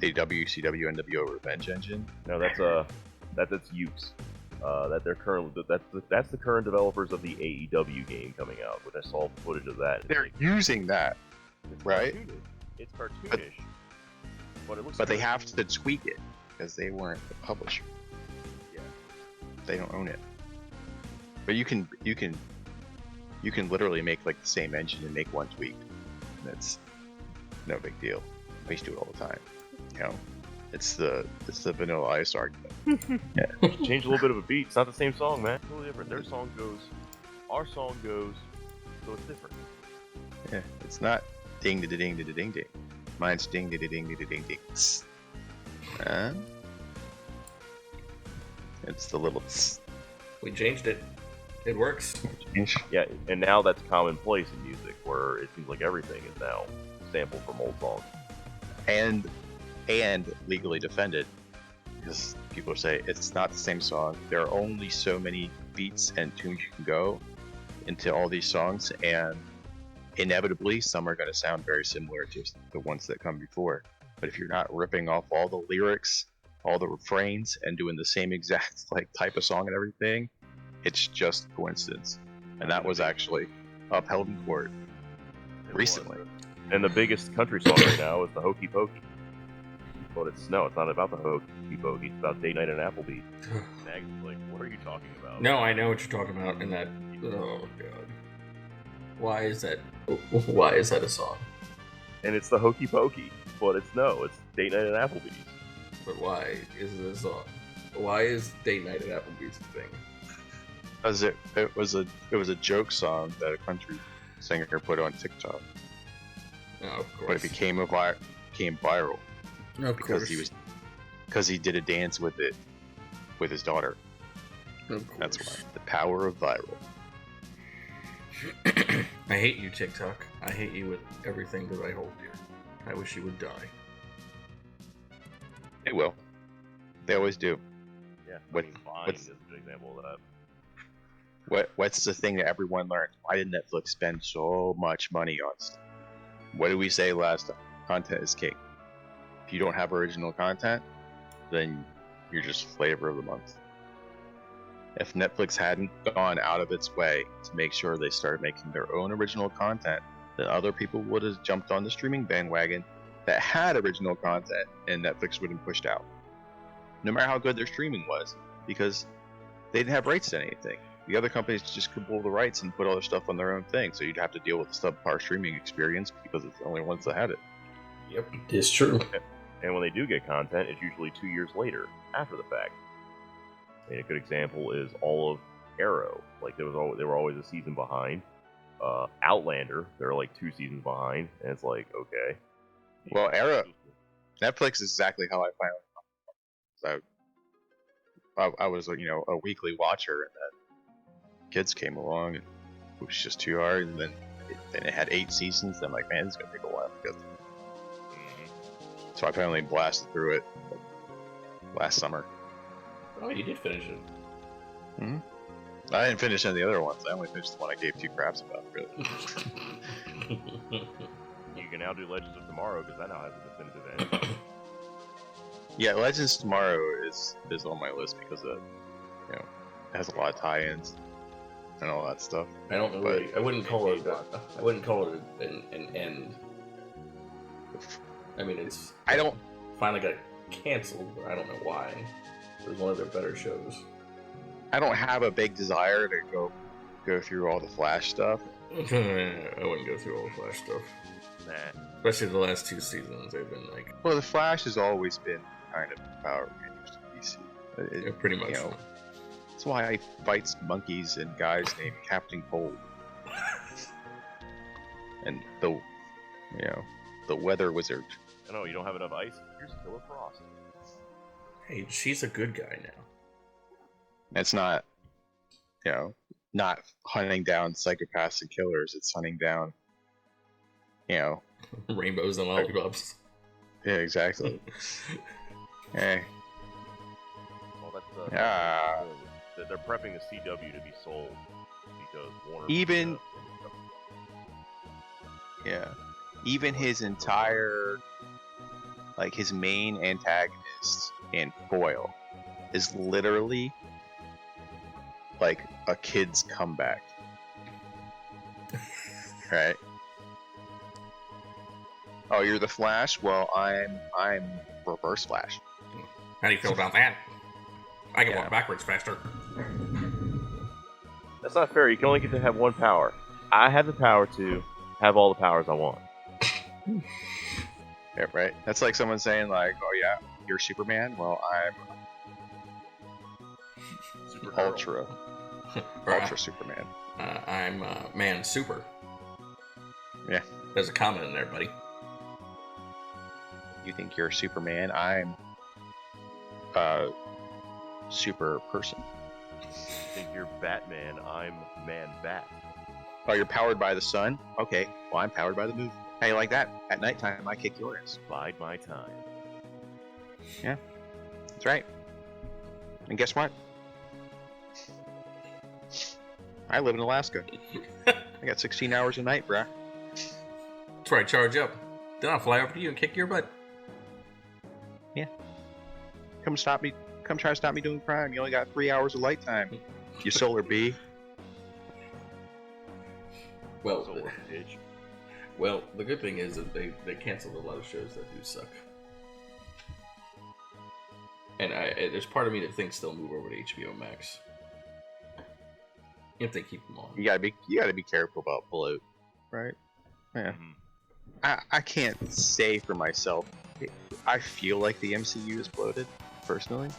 a WCW NWO Revenge engine, No, that's Ukes. That's the current developers of the AEW game coming out, which I saw footage of that. they're using that, It's right? cartoonish. It's cartoonish, but it looks. But they good. have to tweak it because they weren't the publisher. Yeah. They don't own it. But you can literally make like the same engine and make one tweak. That's no big deal. I used to do it all the time. You know, it's the Vanilla Ice argument. Change a little bit of a beat. It's not the same song, man. Totally different. Their song goes, our song goes, so it's different. Yeah, it's not ding da da ding da da ding ding. Mine's ding da da ding da da ding ding. It's the little We changed it. It works. change. Yeah, and now that's commonplace in music, where it seems like everything is now sampled from old songs. and legally defended, because people say it's not the same song. There are only so many beats and tunes you can go into all these songs, and inevitably some are going to sound very similar to the ones that come before. But if you're not ripping off all the lyrics, all the refrains, and doing the same exact like type of song and everything, it's just coincidence. And that was actually upheld in court recently. And the biggest country song right now is the Hokey Pokey. But it's not about the Hokey Pokey. It's about Day Night and Applebee's. Nags is like, what are you talking about? No, I know what you're talking about. And that. Oh god. Why is that? Why is that a song? And it's the Hokey Pokey, but it's Day Night and Applebee's. But why is it a song? Why is Date Night at Applebee's a thing? Because it was a joke song that a country singer put on TikTok, Oh, of course. but it became viral Of because course. he did a dance with it with his daughter. Of course. That's why. The power of viral. I hate you, TikTok. I hate you with everything that I hold dear. I wish you would die. They will. They always do. Yeah, What- Vine what's- is a good example of that. What's the thing that everyone learned? Why did Netflix spend so much money on stuff? What did we say last time? Content is king. If you don't have original content, then you're just flavor of the month. If Netflix hadn't gone out of its way to make sure they started making their own original content, then other people would have jumped on the streaming bandwagon that had original content, and Netflix would have pushed out. No matter how good their streaming was, because they didn't have rights to anything. The other companies just could pull the rights and put all their stuff on their own thing, so you'd have to deal with the subpar streaming experience because it's the only ones that had it. Yep, it's true. And when they do get content, it's usually 2 years later, after the fact. And a good example is all of Arrow. Like they were always a season behind. Outlander, they're like 2 seasons behind, and it's like, okay. Well, Arrow, Netflix is exactly how I found it. So I was, a weekly watcher, and then kids came along, and it was just too hard. And then it had 8 seasons. And I'm like, man, this is gonna take a while to get through. So I finally blasted through it last summer. Oh, you did finish it. I didn't finish any of the other ones. I only finished the one I gave 2 craps about, really. You can now do Legends of Tomorrow because that now has a definitive end. Yeah, Legends Tomorrow is on my list because it has a lot of tie-ins and all that stuff. I don't really. I wouldn't call it. I wouldn't call it an end. I mean, it's. I don't. Finally got canceled, but I don't know why. It was one of their better shows. I don't have a big desire to go through all the Flash stuff. I wouldn't go through all the Flash stuff. Nah. Especially the last 2 seasons, they've been like. Well, the Flash has always been kind of Power Rangers to DC. Yeah, pretty much. That's why I fights monkeys and guys named Captain Cold. And the You know, the weather wizard. I know you don't have enough ice. Here's Killer Frost. Hey, she's a good guy now. It's not, you know, not hunting down psychopaths and killers. It's hunting down, you know, Rainbows and lollipops. yeah, exactly. Hey. Well, that's Yeah. they're prepping the CW to be sold because Warner. Even his entire, like, his main antagonist in Foil is literally like a kid's comeback. Right? Oh, you're the Flash? Well, I'm Reverse Flash. How do you feel about that? I can Yeah. walk backwards faster. That's not fair. You can only get to have one power. I have the power to have all the powers I want. Yeah, right. That's like someone saying like, "Oh yeah, you're Superman." Well, I'm Supergirl. Ultra Superman. I'm Man Super. Yeah. There's a comment in there, buddy. You think you're Superman? I'm Super Person. You think you're Batman? I'm Man Bat. Oh, you're powered by the sun? Okay. Well, I'm powered by the moon. How you like that? At nighttime, I kick your ass. Bide my time. That's right. And guess what? I live in Alaska. I got 16 hours a night, bruh. That's where I charge up. Then I'll fly over to you and kick your butt. Come stop me. Come try to stop me doing crime. You only got 3 hours of light time. You solar bee. Well, So bitch. well, the good thing is that they canceled a lot of shows that do suck. And there's part of me that thinks they'll move over to HBO Max if they keep them on. You gotta be careful about bloat, right? Yeah. Mhm. I can't say for myself. I feel like the MCU is bloated, personally,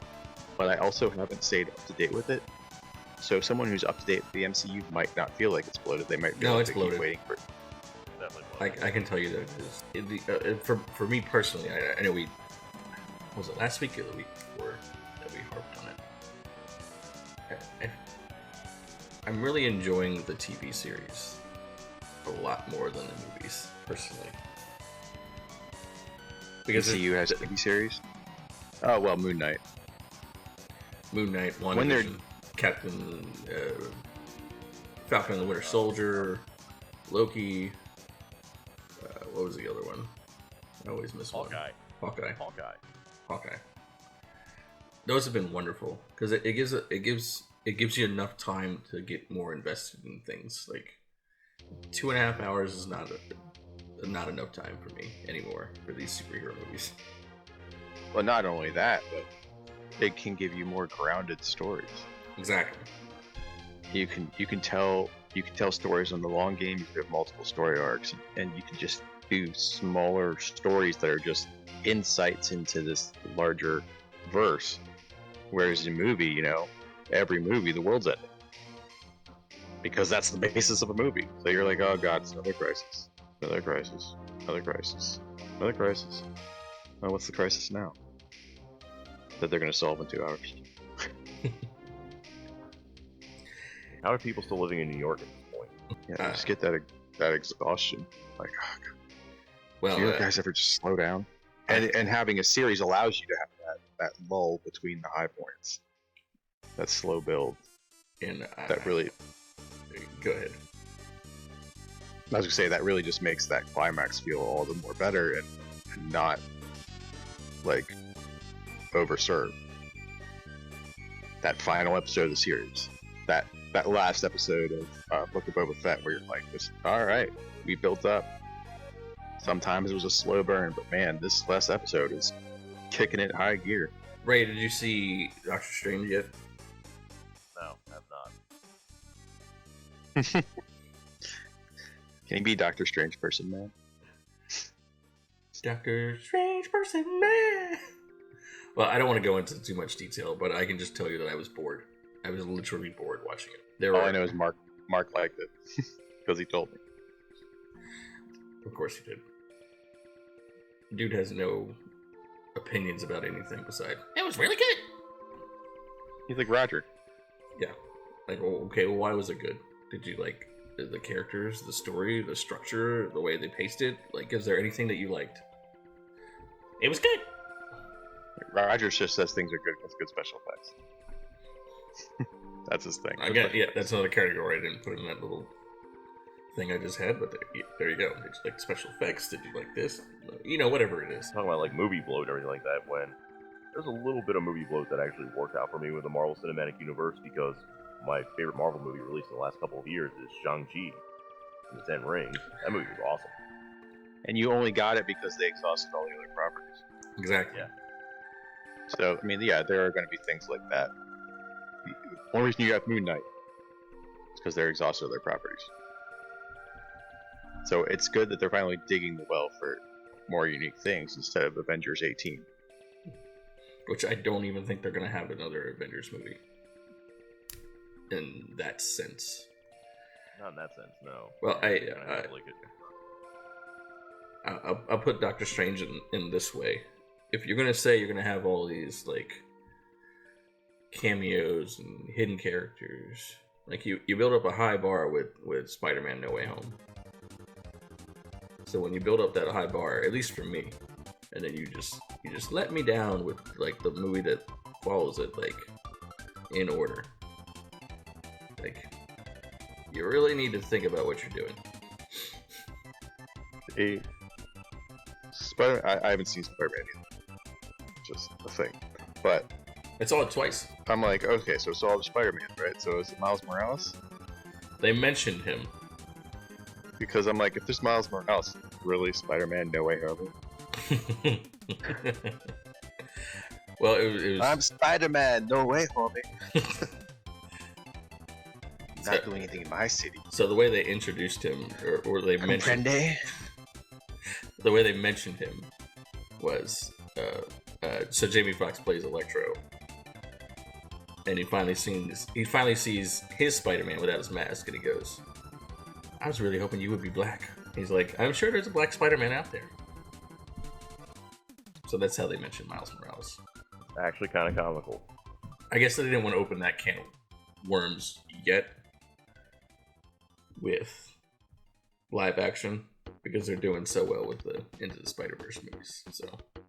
but I also haven't stayed up to date with it. So someone who's up to date with the MCU might not feel like it's bloated. They might feel No, like it's they bloated. keep waiting for. Definitely. I can tell you that it is. For me personally, I know was it last week or the week before that we harped on it. I'm really enjoying the TV series a lot more than the movies, personally. Because MCU has a TV series. Oh well, Moon Knight. Moon Knight, When they're- WandaVision, Captain Falcon and the Winter Soldier, Loki. What was the other one? I always miss one. Hawkeye. Those have been wonderful because it gives you enough time to get more invested in things. Like 2.5 hours is not enough time for me anymore for these superhero movies. Well, not only that, but it can give you more grounded stories. Exactly. You can tell stories on the long game. You can have multiple story arcs, and you can just do smaller stories that are just insights into this larger verse. Whereas in movie, you know, every movie the world's ending because that's the basis of a movie. So you're like, oh god, it's another crisis, another crisis, another crisis, another crisis. Well, what's the crisis now? That they're gonna solve in 2 hours. How are people still living in New York at this point? Yeah, you just get that exhaustion. Like, oh, God. Well, Do you guys ever just slow down? And having a series allows you to have that lull between the high points. That slow build. and That really, go ahead. I was gonna say, that really just makes that climax feel all the more better and not like overserved. That final episode of the series, that last episode of Book of Boba Fett, where you're like, all right, we built up. Sometimes it was a slow burn, but man, this last episode is kicking it high gear. Ray, did you see Doctor Strange yet? No, have not. Can you be Doctor Strange person, man? Doctor Strange person man. Well, I don't want to go into too much detail, but I can just tell you that I was bored. I was literally bored watching it. All I know is Mark liked it because he told me. Of course he did. Dude has no opinions about anything besides, it was really good. He's like Roger. Yeah. Like, well, okay, well, why was it good? Did you like the characters, the story, the structure, the way they paced it? Like, is there anything that you liked? It was good. Roger just says things are good with good special effects. That's his thing. Yeah, that's another category I didn't put in that little thing I just had, but there you go. Did you like special effects? Did you like this? You know, whatever it is. Talking about like movie bloat and everything like that, when there's a little bit of movie bloat that actually worked out for me with the Marvel Cinematic Universe, because my favorite Marvel movie released in the last couple of years is Shang-Chi and the Ten Rings. That movie was awesome. And you only got it because they exhausted all the other properties. Exactly. Yeah. So, I mean, yeah, there are going to be things like that. The only reason you got Moon Knight is because they're exhausted their properties. So it's good that they're finally digging the well for more unique things instead of Avengers 18. Which I don't even think they're going to have another Avengers movie. In that sense. Not in that sense, no. Well, Like I'll put Doctor Strange in this way. If you're going to say you're going to have all these, like, cameos and hidden characters, like, you build up a high bar with Spider-Man No Way Home. So when you build up that high bar, at least for me, and then you just let me down with, like, the movie that follows it, like, in order. Like, you really need to think about what you're doing. I haven't seen Spider-Man either. Just a thing. But I saw it twice. I'm like, okay, so it's all the Spider-Man, right? So is it Miles Morales? They mentioned him. Because I'm like, if there's Miles Morales, really Spider-Man No Way Home? Well, it was... I'm Spider-Man No Way Home. Not doing anything in my city. So the way they introduced him, or they mentioned... The way they mentioned him was... so Jamie Foxx plays Electro. And he finally sees his Spider-Man without his mask, and he goes, I was really hoping you would be black. He's like, I'm sure there's a black Spider-Man out there. So that's how they mentioned Miles Morales. actually kind of comical. I guess they didn't want to open that can of worms yet with live action because they're doing so well with the Into the Spider-Verse movies. So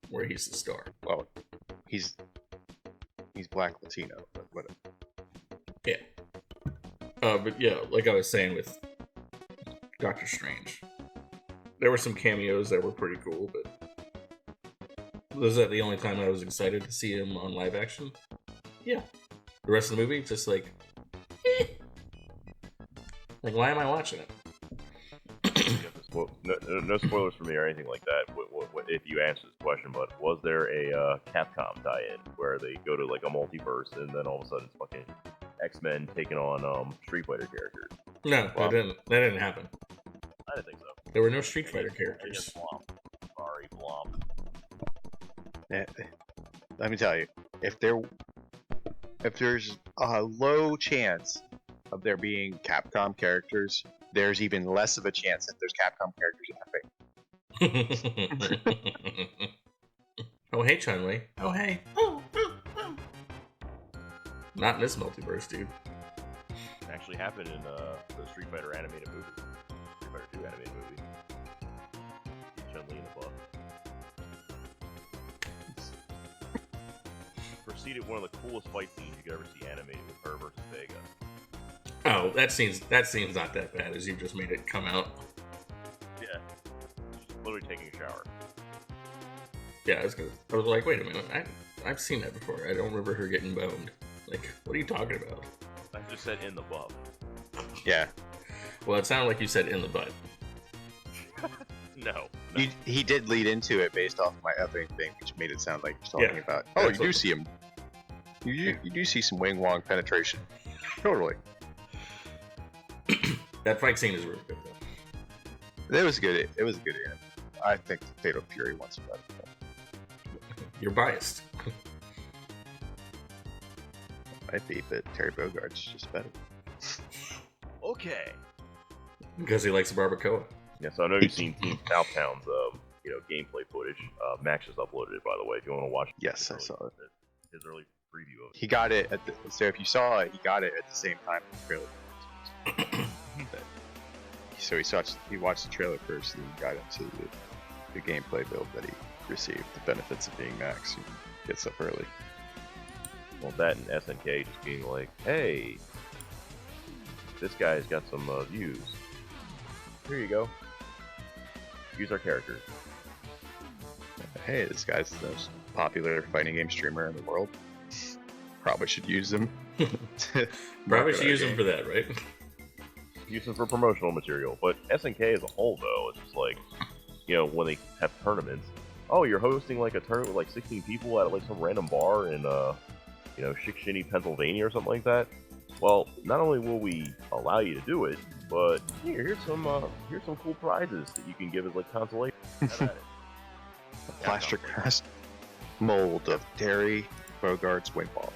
where he's the star. Well, he's black Latino, but whatever. Yeah. But yeah, like I was saying with Doctor Strange, there were some cameos that were pretty cool, but was that the only time I was excited to see him on live action? Yeah. The rest of the movie, just like, like, why am I watching it? Well, no spoilers for me or anything like that. If you answer this question, but was there a Capcom tie-in where they go to like a multiverse and then all of a sudden it's fucking X-Men taking on Street Fighter characters? No, Well, that didn't happen. I didn't think so. There were no Street Fighter characters. Sorry, Blom. Let me tell you, if there's a low chance of there being Capcom characters, there's even less of a chance that there's Capcom characters in that thing. Oh, hey, Chun-Li. Oh, hey. Not in this multiverse, dude. It actually happened in the Street Fighter animated movie. Street Fighter 2 animated movie. Chun-Li in the buff. Proceeded one of the coolest fight scenes you could ever see animated with her versus Vega. Oh, that scene's not that bad as you just made it come out. Yeah. Literally taking a shower. Yeah, I was like, wait a minute, I've seen that before. I don't remember her getting boned. Like, what are you talking about? I just said in the buff. Yeah. Well, it sounded like you said in the butt. No. He did lead into it based off my other thing, which made it sound like he's talking about. Oh, you do see him. You do see some Wing Wong penetration. Totally. That fight scene is really good, though. It was good. It was a good anime. I think Fatal Fury wants better. You're biased. Might be, but Terry Bogart's just better. Okay. Because he likes barbacoa. Yeah, so I know you've seen Team Southtown's gameplay footage. Max just uploaded it, by the way. If you want to watch, Yes, I saw it. His early preview of it. He got it so if you saw it, he got it at the same time as the trailer. So he watched the trailer first, and then got into the gameplay build that he received. The benefits of being Max. He gets up early. Well, that and SNK just being like, hey, this guy's got some views. Here you go. Use our characters. Hey, this guy's the most popular fighting game streamer in the world. Probably should use him. Probably should use him for that, right? Use them for promotional material. But SNK as a whole, though, it's just like, when they have tournaments. Oh, you're hosting like a tournament with like 16 people at like some random bar in, Shikshinny, Pennsylvania or something like that. Well, not only will we allow you to do it, but here's some cool prizes that you can give as like consolation. Have at it. A plaster cast mold of Terry Bogart's wing ball.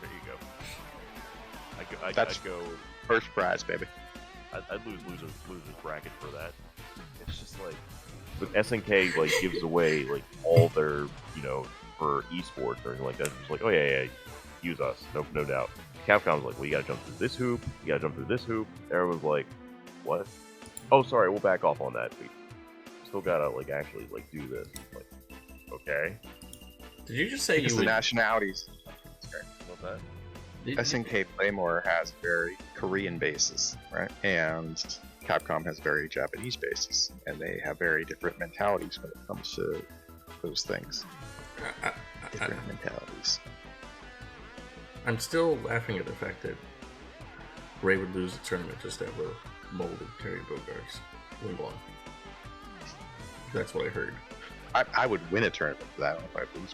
There you go. I'd go First prize, baby. I'd lose losers bracket for that. It's just like, but SNK like gives away like all their for esports or anything like that. It's just like, oh yeah, use us, no doubt. Capcom's like, well, you gotta jump through this hoop, you gotta jump through this hoop. Everyone's like, what? Oh, sorry, we'll back off on that. We still gotta like actually like do this. Like, okay. Did you just say It's you the would? nationalities. What's that? SNK Playmore has very Korean bases, right? And Capcom has very Japanese bases, and they have very different mentalities when it comes to those things. Different mentalities. I'm still laughing at the fact that Ray would lose the tournament just to have a mold of Terry Bogart's wing ball. That's what I heard. I would win a tournament for that. I don't know if I'd lose.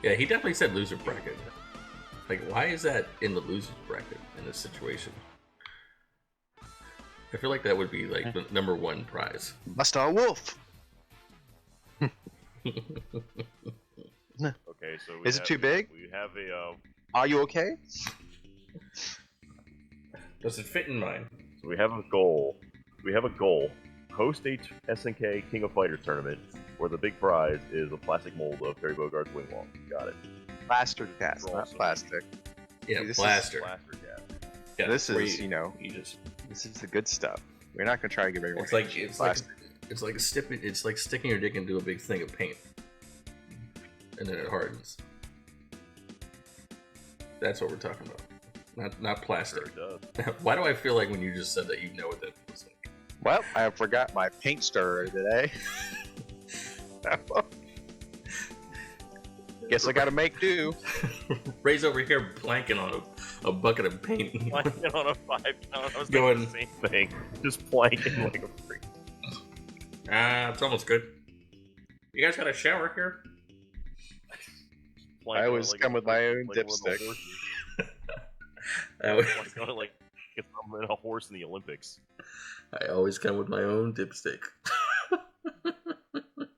Yeah, he definitely said loser bracket. Like, why is that in the loser bracket in this situation? I feel like that would be like the number one prize. Buster Wolf. Okay, so Is it too big? We have a. Are you okay? Does it fit in mine? So we have a goal. Host a SNK King of Fighters tournament where the big prize is a plastic mold of Terry Bogart's wing wall. Got it. Plaster cast, not plastic. Yeah, This is blaster. Blaster cast. Yeah, This where is, this is the good stuff. We're not gonna try to give everyone. it's like sticking your dick into a big thing of paint, and then it hardens. That's what we're talking about. Not plastic. Sure it does. Why do I feel like when you just said that you know what that was like? Well, I forgot my paint stirrer today. Guess I gotta make do. Ray's over here planking on a bucket of paint. Planking on a 5-pound. I was Going- thinking the same thing. Just planking like a freak. It's almost good. You guys got a shower here? Planking I on always like come a with my freak, own like one of the dipstick. horses. Planking on like if I'm in a horse in the Olympics. I always come with my own dipstick.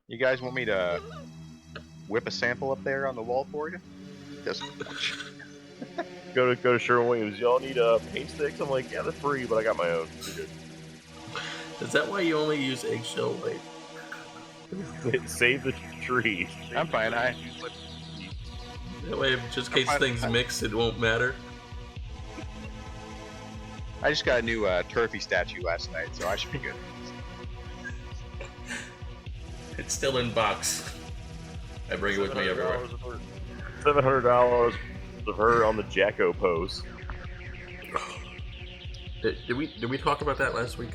You guys want me to whip a sample up there on the wall for you? Just Go to Sherwin-Williams. Y'all need paint sticks? I'm like, yeah, they're free, but I got my own. You're Is that why you only use eggshell white? good. Save the trees. I'm fine. That way, just in case things mix, it won't matter. I just got a new Turfy statue last night, so I should be good. It's still in box. I bring it with me everywhere. $700 of her on the Jacko pose. Did we talk about that last week?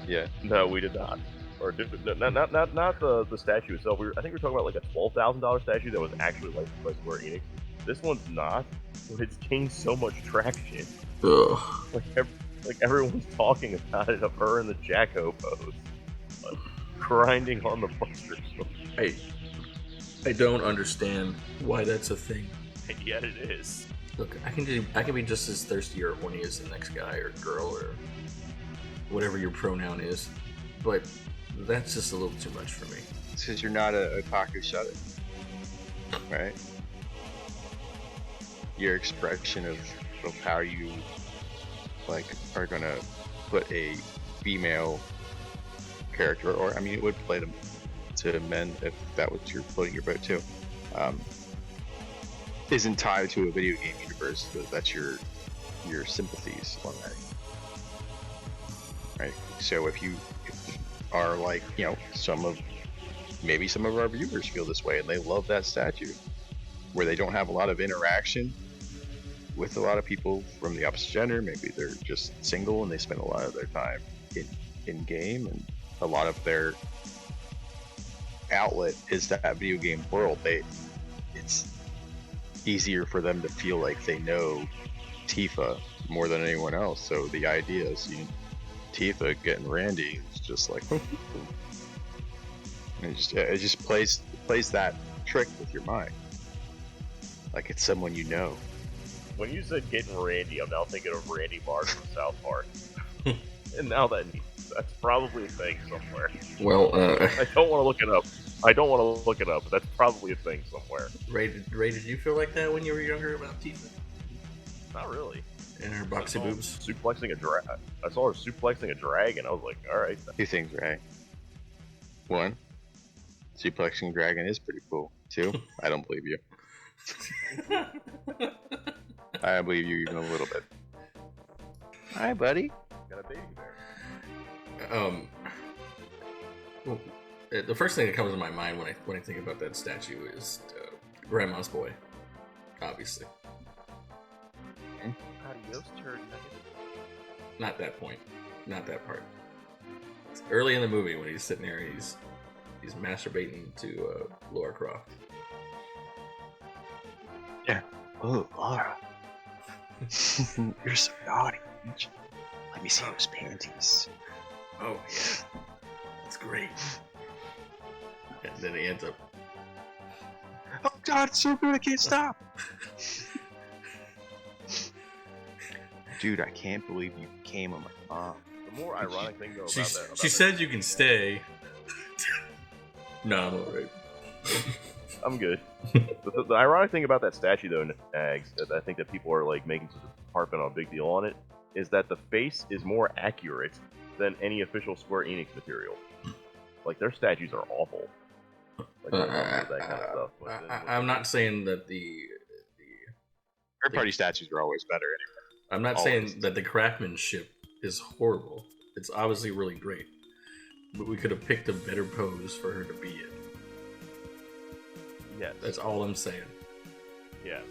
Yeah. No, we did not. Or not the statue itself. I think we were talking about like a $12,000 statue that was actually licensed by Square Enix. This one's not, but it's gained so much traction. Ugh. Like everyone's talking about it of her in the Jacko pose, like, grinding on the buster. I don't understand why that's a thing. And yet it is. Look, I can be just as thirsty or horny as the next guy or girl or whatever your pronoun is, but that's just a little too much for me. It's because you're not a otaku, shut it. Right? Your expression of how you like are gonna put a female character, or I mean, it would play to men if that was your floating your boat too, isn't tied to a video game universe. That's your sympathies on that, right? So if you are like, you know, maybe some of our viewers feel this way and they love that statue, where they don't have a lot of interaction with a lot of people from the opposite gender. Maybe they're just single and they spend a lot of their time in game, and a lot of their outlet is that video game world. It's easier for them to feel like they know Tifa more than anyone else. So the idea of seeing Tifa getting Randy is just like it just plays that trick with your mind, like it's someone you know. When you said getting Randy, I'm now thinking of Randy Marsh from South Park. And now that's probably a thing somewhere. Well, I don't want to look it up. But that's probably a thing somewhere. Ray, did you feel like that when you were younger about Tifa? Not really. And her boxy boobs? Suplexing a dragon. I saw her suplexing a dragon. I was like, alright. Two things, Ray. One, suplexing dragon is pretty cool. Two, I don't believe you. I believe you even a little bit. Hi, buddy. Got a baby bear. Well, the first thing that comes to my mind when I think about that statue is Grandma's boy, obviously. Adios, turd nugget. Not that point. Not that part. It's early in the movie when he's sitting there and he's masturbating to Laura Croft. Yeah. Oh, Laura. You're so naughty. Let me see those panties. Oh, yeah. That's great. And then he ends up... Oh, God, it's so good, I can't stop. Dude, I can't believe you came on my mom. The more ironic thing, though, she said you can stay. No, I'm alright. I'm good. The ironic thing about that statue, though, Nags, that I think that people are like making such a harping on a big deal on it, is that the face is more accurate than any official Square Enix material. Like, their statues are awful. Like, that kind of stuff. I'm not saying that the third-party statues are always better anyway. I'm not saying that the craftsmanship is horrible. It's obviously really great. But we could have picked a better pose for her to be in. Yes. That's all I'm saying. Yes.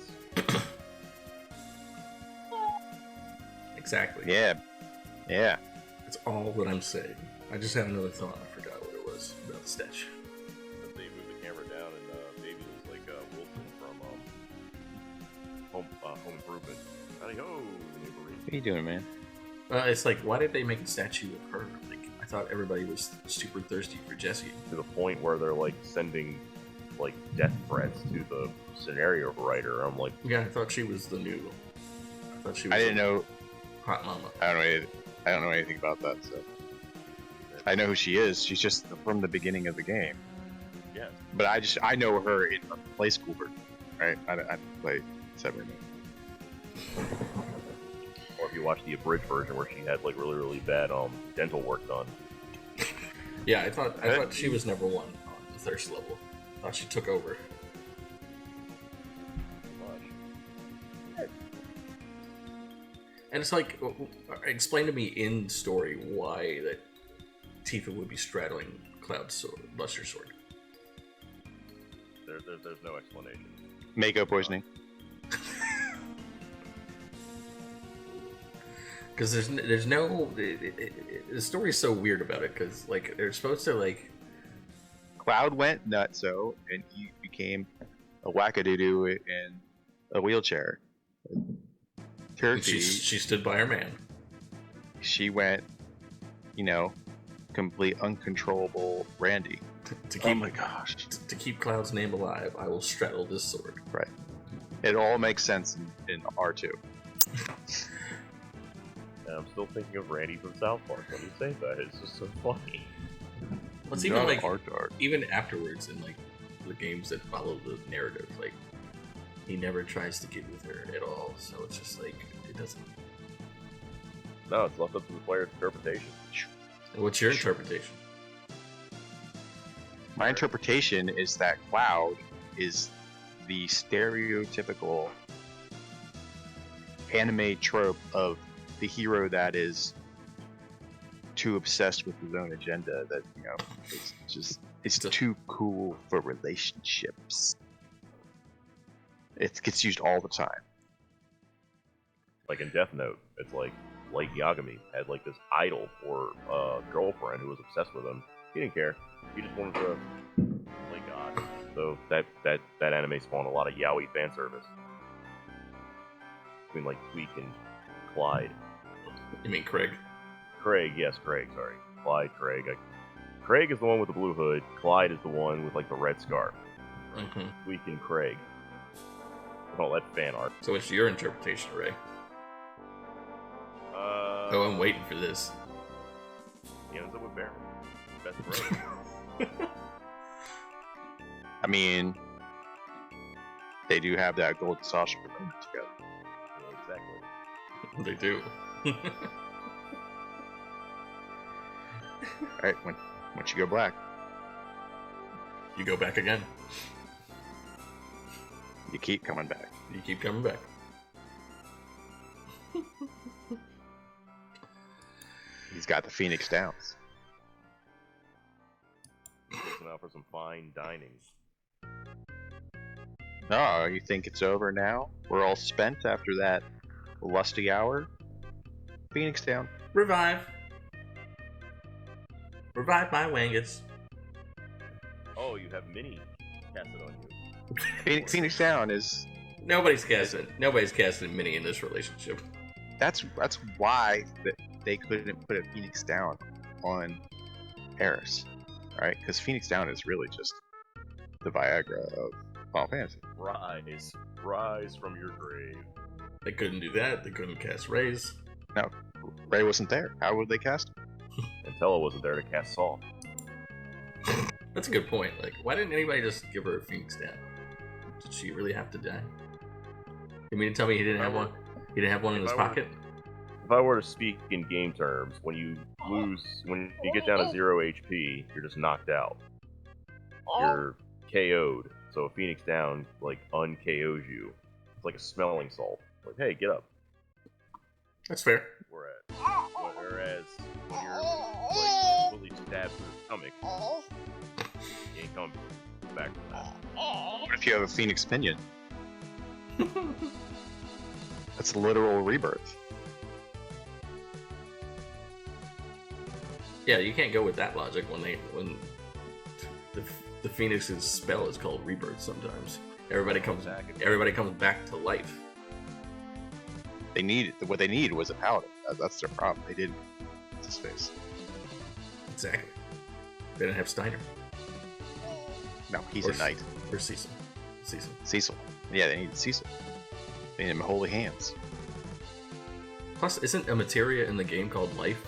Exactly. Yeah. Yeah. That's all that I'm saying. I just had another thought. I forgot what it was about the statue. They moved the camera down and Baby was like Wilson from Home Improvement. Howdy ho, neighborhood. What are you doing, man? It's like, why did they make a statue of her? Like, I thought everybody was super thirsty for Jessie. To the point where they're like sending like death threats to the scenario writer. I'm like, yeah, I thought she was the new. I didn't know. Hot mama. I don't know anything about that. So I know who she is. She's just from the beginning of the game. Yeah. But I know her in play school version, right? I play separately. Or if you watch the abridged version where she had like really bad dental work done. Yeah, I thought she was number one on the thirst level. I thought she took over. And it's like, explain to me in story why that Tifa would be straddling Cloud's sword, Luster's sword. There's no explanation. Mako poisoning. Because there's no... the story's so weird about it, because like they're supposed to like... Cloud went nutso, and he became a wackadoodoo in a wheelchair. Turkey, she stood by her man. She went, complete uncontrollable Randy. To keep, oh my gosh! To keep Cloud's name alive, I will straddle this sword. Right. It all makes sense in R2. And I'm still thinking of Randy from South Park when you say that. It's just so funny. What's even like even afterwards in like the games that follow the narrative, like he never tries to get with her at all. So it's just like it doesn't. No, it's left up to the player's interpretation. What's your interpretation? My interpretation is that Cloud is the stereotypical anime trope of the hero that is too obsessed with his own agenda that, you know, it's too cool for relationships. It gets used all the time. Like in Death Note, it's like Yagami had like this idol or girlfriend who was obsessed with him. He didn't care. He just wanted to play God. So that anime spawned a lot of yaoi fan service between like Tweak and Clyde. You mean Craig? Craig, yes, Craig. Sorry, Clyde, Craig. Craig is the one with the blue hood. Clyde is the one with like the red scarf. Right? Mm-hmm. Tweak and Craig. Oh, that's fan art. So what's your interpretation, Ray? Oh, I'm waiting for this. He ends up with Baron. Best friend. I mean, they do have that golden saucer for them together. Yeah, exactly. They do. Alright, once you go black, You go back again. you keep coming back. You keep coming back. He's got the Phoenix Downs. Listen out for some fine dining. Oh, you think it's over now? We're all spent after that lusty hour? Phoenix Down. Revive. Revive my Wangus. Oh, you have Mini casted on you. Phoenix Down is... Nobody's casting Minnie in this relationship. That's why they couldn't put a Phoenix Down on Eris, right? Because Phoenix Down is really just the Viagra of Final Fantasy. Rise from your grave. They couldn't do that. They couldn't cast Rays. No, Ray wasn't there. How would they cast him? And Tella wasn't there to cast Saul. That's a good point. Like, why didn't anybody just give her a Phoenix Down? Did she really have to die? You mean to tell me he didn't have one? He didn't have one in his pocket? If I were to speak in game terms, when you get down to 0 HP, you're just knocked out. You're KO'd. So a Phoenix Down, like, un-KOs you. It's like a smelling salt. Like, hey, get up. That's fair. Whereas when you're, like, completely stabbed through the stomach, you ain't coming back from that. What if you have a Phoenix Pinion? That's a literal rebirth. Yeah, you can't go with that logic when the Phoenix's spell is called Rebirth. Sometimes everybody comes back to life. What they needed was a paladin. That's their problem. They didn't. It's his face. Exactly. They didn't have Steiner. No, he's a knight. Or Cecil. Cecil. Yeah, they needed Cecil. They needed him holy hands. Plus, isn't a materia in the game called Life?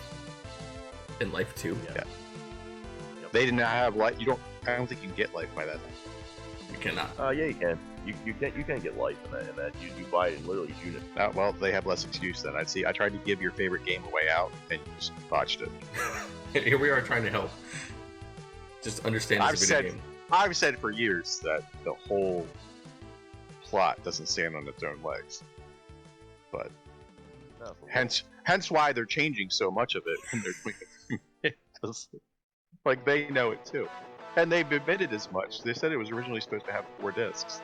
In Life 2? Yeah. Yep. They did not have life. I don't think you can get life by that. You cannot. Yeah, you can. You can get life in that. You buy it in literally units. Well, they have less excuse then. I tried to give your favorite game a way out, and you just botched it. Here we are trying to help. Just understand it's a video game. I've said for years that the whole plot doesn't stand on its own legs. But hence why they're changing so much of it when they're doing it. Like, they know it too. And they've admitted as much. They said it was originally supposed to have 4 discs.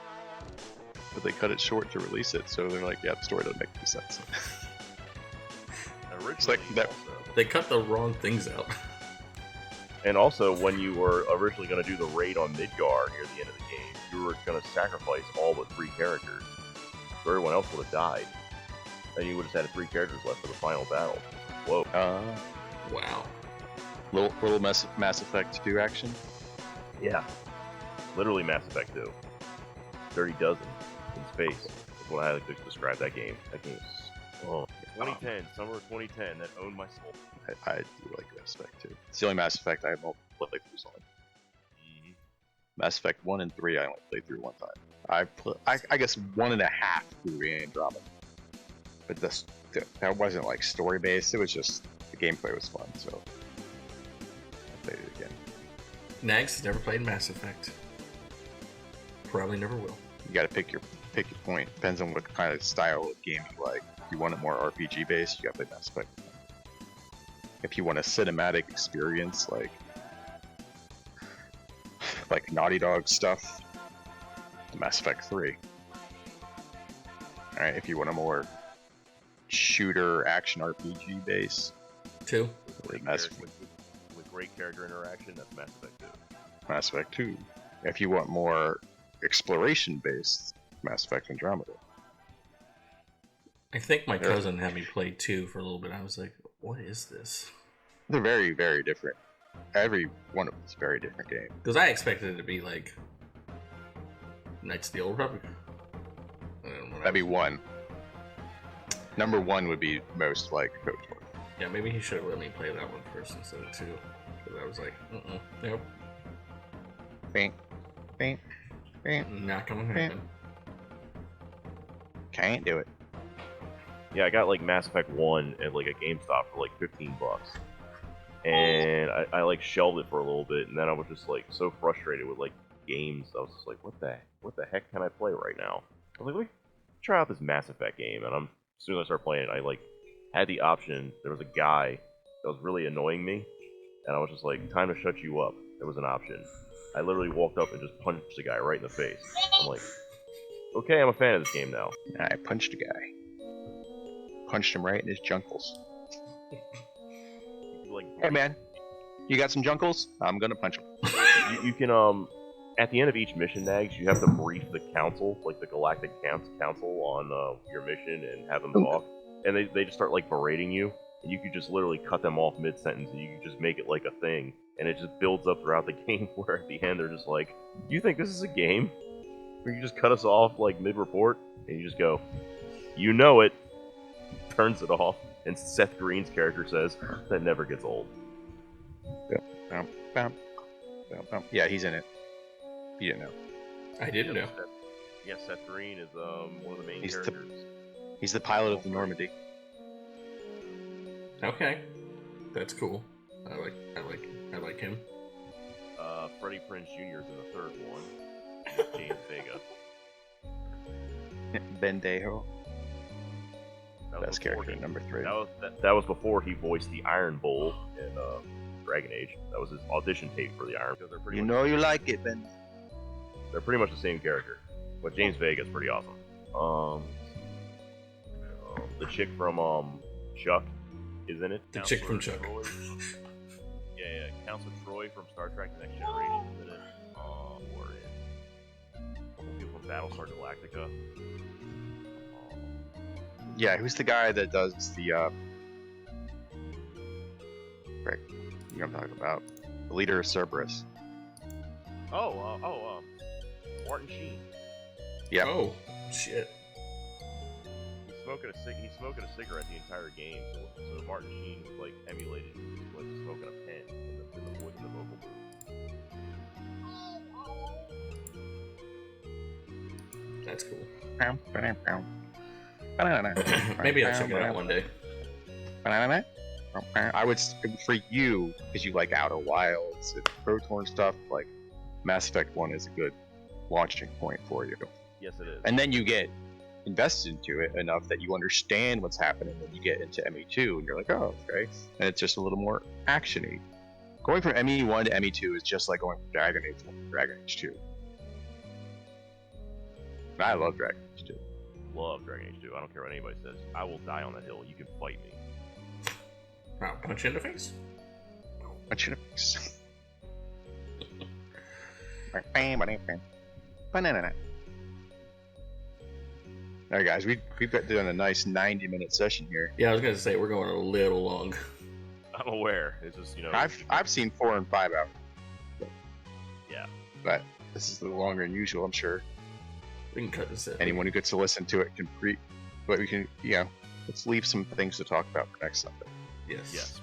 But they cut it short to release it, so they're like, yeah, the story doesn't make any sense. It's like that. They cut the wrong things out. And also, when you were originally going to do the raid on Midgar near the end of the game, you were going to sacrifice all but 3 characters. So everyone else would have died. And you would have had 3 characters left for the final battle. Whoa. Wow. Little Mass Effect 2 action? Yeah. Literally Mass Effect 2. Dirty Dozen in space. That's what I like to describe that game. That game is... Oh. 2010, summer of 2010, that owned my soul. I do like Mass Effect 2. It's the only Mass Effect I have multiple playthroughs on. Mm-hmm. Mass Effect 1 and 3 I only played through one time. I guess 1.5 through Andromeda. But that wasn't like story based, it was just the gameplay was fun, so I played it again. Nags has never played Mass Effect. Probably never will. You gotta pick your point. Depends on what kind of style of game you like. If you want it more RPG based, you gotta play Mass Effect. If you want a cinematic experience like Naughty Dog stuff, Mass Effect 3. Alright, if you want a more shooter action RPG base, 2. With great character interaction, that's Mass Effect 2. Mass Effect 2. If you want more exploration based, Mass Effect Andromeda. I think my cousin had me play 2 for a little bit. I was like, what is this? They're very, very different. Every one of them is a very different game. Because I expected it to be like Knights of the Old Republic. That'd be 1. Number 1 would be most like KOTOR. Yeah, maybe he should have let me play that one first instead of 2. Because I was like, nope. Bing, bing, bing. Not gonna happen. Can't do it. Yeah, I got like Mass Effect 1 at like a GameStop for like $15. And I like shelved it for a little bit, and then I was just like so frustrated with like games. I was just like, what the heck can I play right now? I was like, let me try out this Mass Effect game, and as soon as I started playing it, I like had the option. There was a guy that was really annoying me, and I was just like, time to shut you up. There was an option. I literally walked up and just punched the guy right in the face. I'm like, okay, I'm a fan of this game now. I punched a guy. Punched him right in his junkles. Like, hey man, you got some junkles? I'm gonna punch him. you can at the end of each mission, Nags, you have to brief the council, like the Galactic Council, on your mission and have them talk. And they just start like berating you, and you could just literally cut them off mid-sentence, and you can just make it like a thing, and it just builds up throughout the game. Where at the end they're just like, "You think this is a game? Where you just cut us off like mid-report?" And you just go, "You know it." Turns it off, and Seth Green's character says, "That never gets old." Yeah, he's in it. You didn't know. I didn't know. Seth Green is one of the main characters. He's the pilot of the Normandy. Okay, that's cool. I like him. Freddie Prinze Jr. is in the third one. James Vega. Bendejo. Best character number 3. That was before he voiced the Iron Bull in Dragon Age. That was his audition tape for the Iron. You know you like it, Ben. They're pretty much the same character, but James Vega is pretty awesome. The chick from Chuck is in it. The chick from Chuck. Yeah, Counselor Troy from Star Trek: The Next Generation is in it. Or in a couple people from Battlestar Galactica. Yeah, who's the guy that does the right, you know what I'm talking about? The leader of Cerberus. Martin Sheen. Yeah. Oh, shit. He's smoking a cigarette the entire game, so Martin Sheen was like emulated, like smoking a pen in the voice in the vocal booth. That's cool. Maybe I'll check it out one day. I would, for you, because you like Outer Wilds and KOTOR and stuff, like Mass Effect 1 is a good launching point for you. Yes, it is. And then you get invested into it enough that you understand what's happening when you get into ME2, and you're like, oh, okay. And it's just a little more action-y. Going from ME1 to ME2 is just like going from Dragon Age 1 to Dragon Age 2. And I love Dragon Age 2. Love Dragon Age 2. I don't care what anybody says. I will die on that hill. You can fight me. Wow, punch you in the face? Punch you in the face. Alright guys, we've got doing a nice 90-minute session here. Yeah, I was gonna say we're going a little long. I'm aware. It's just, you know. I've seen 4 and 5 out. Yeah. But this is a little longer than usual, I'm sure. We can cut this in. Anyone who gets to listen to it can but we can, let's leave some things to talk about for next Sunday. Yes.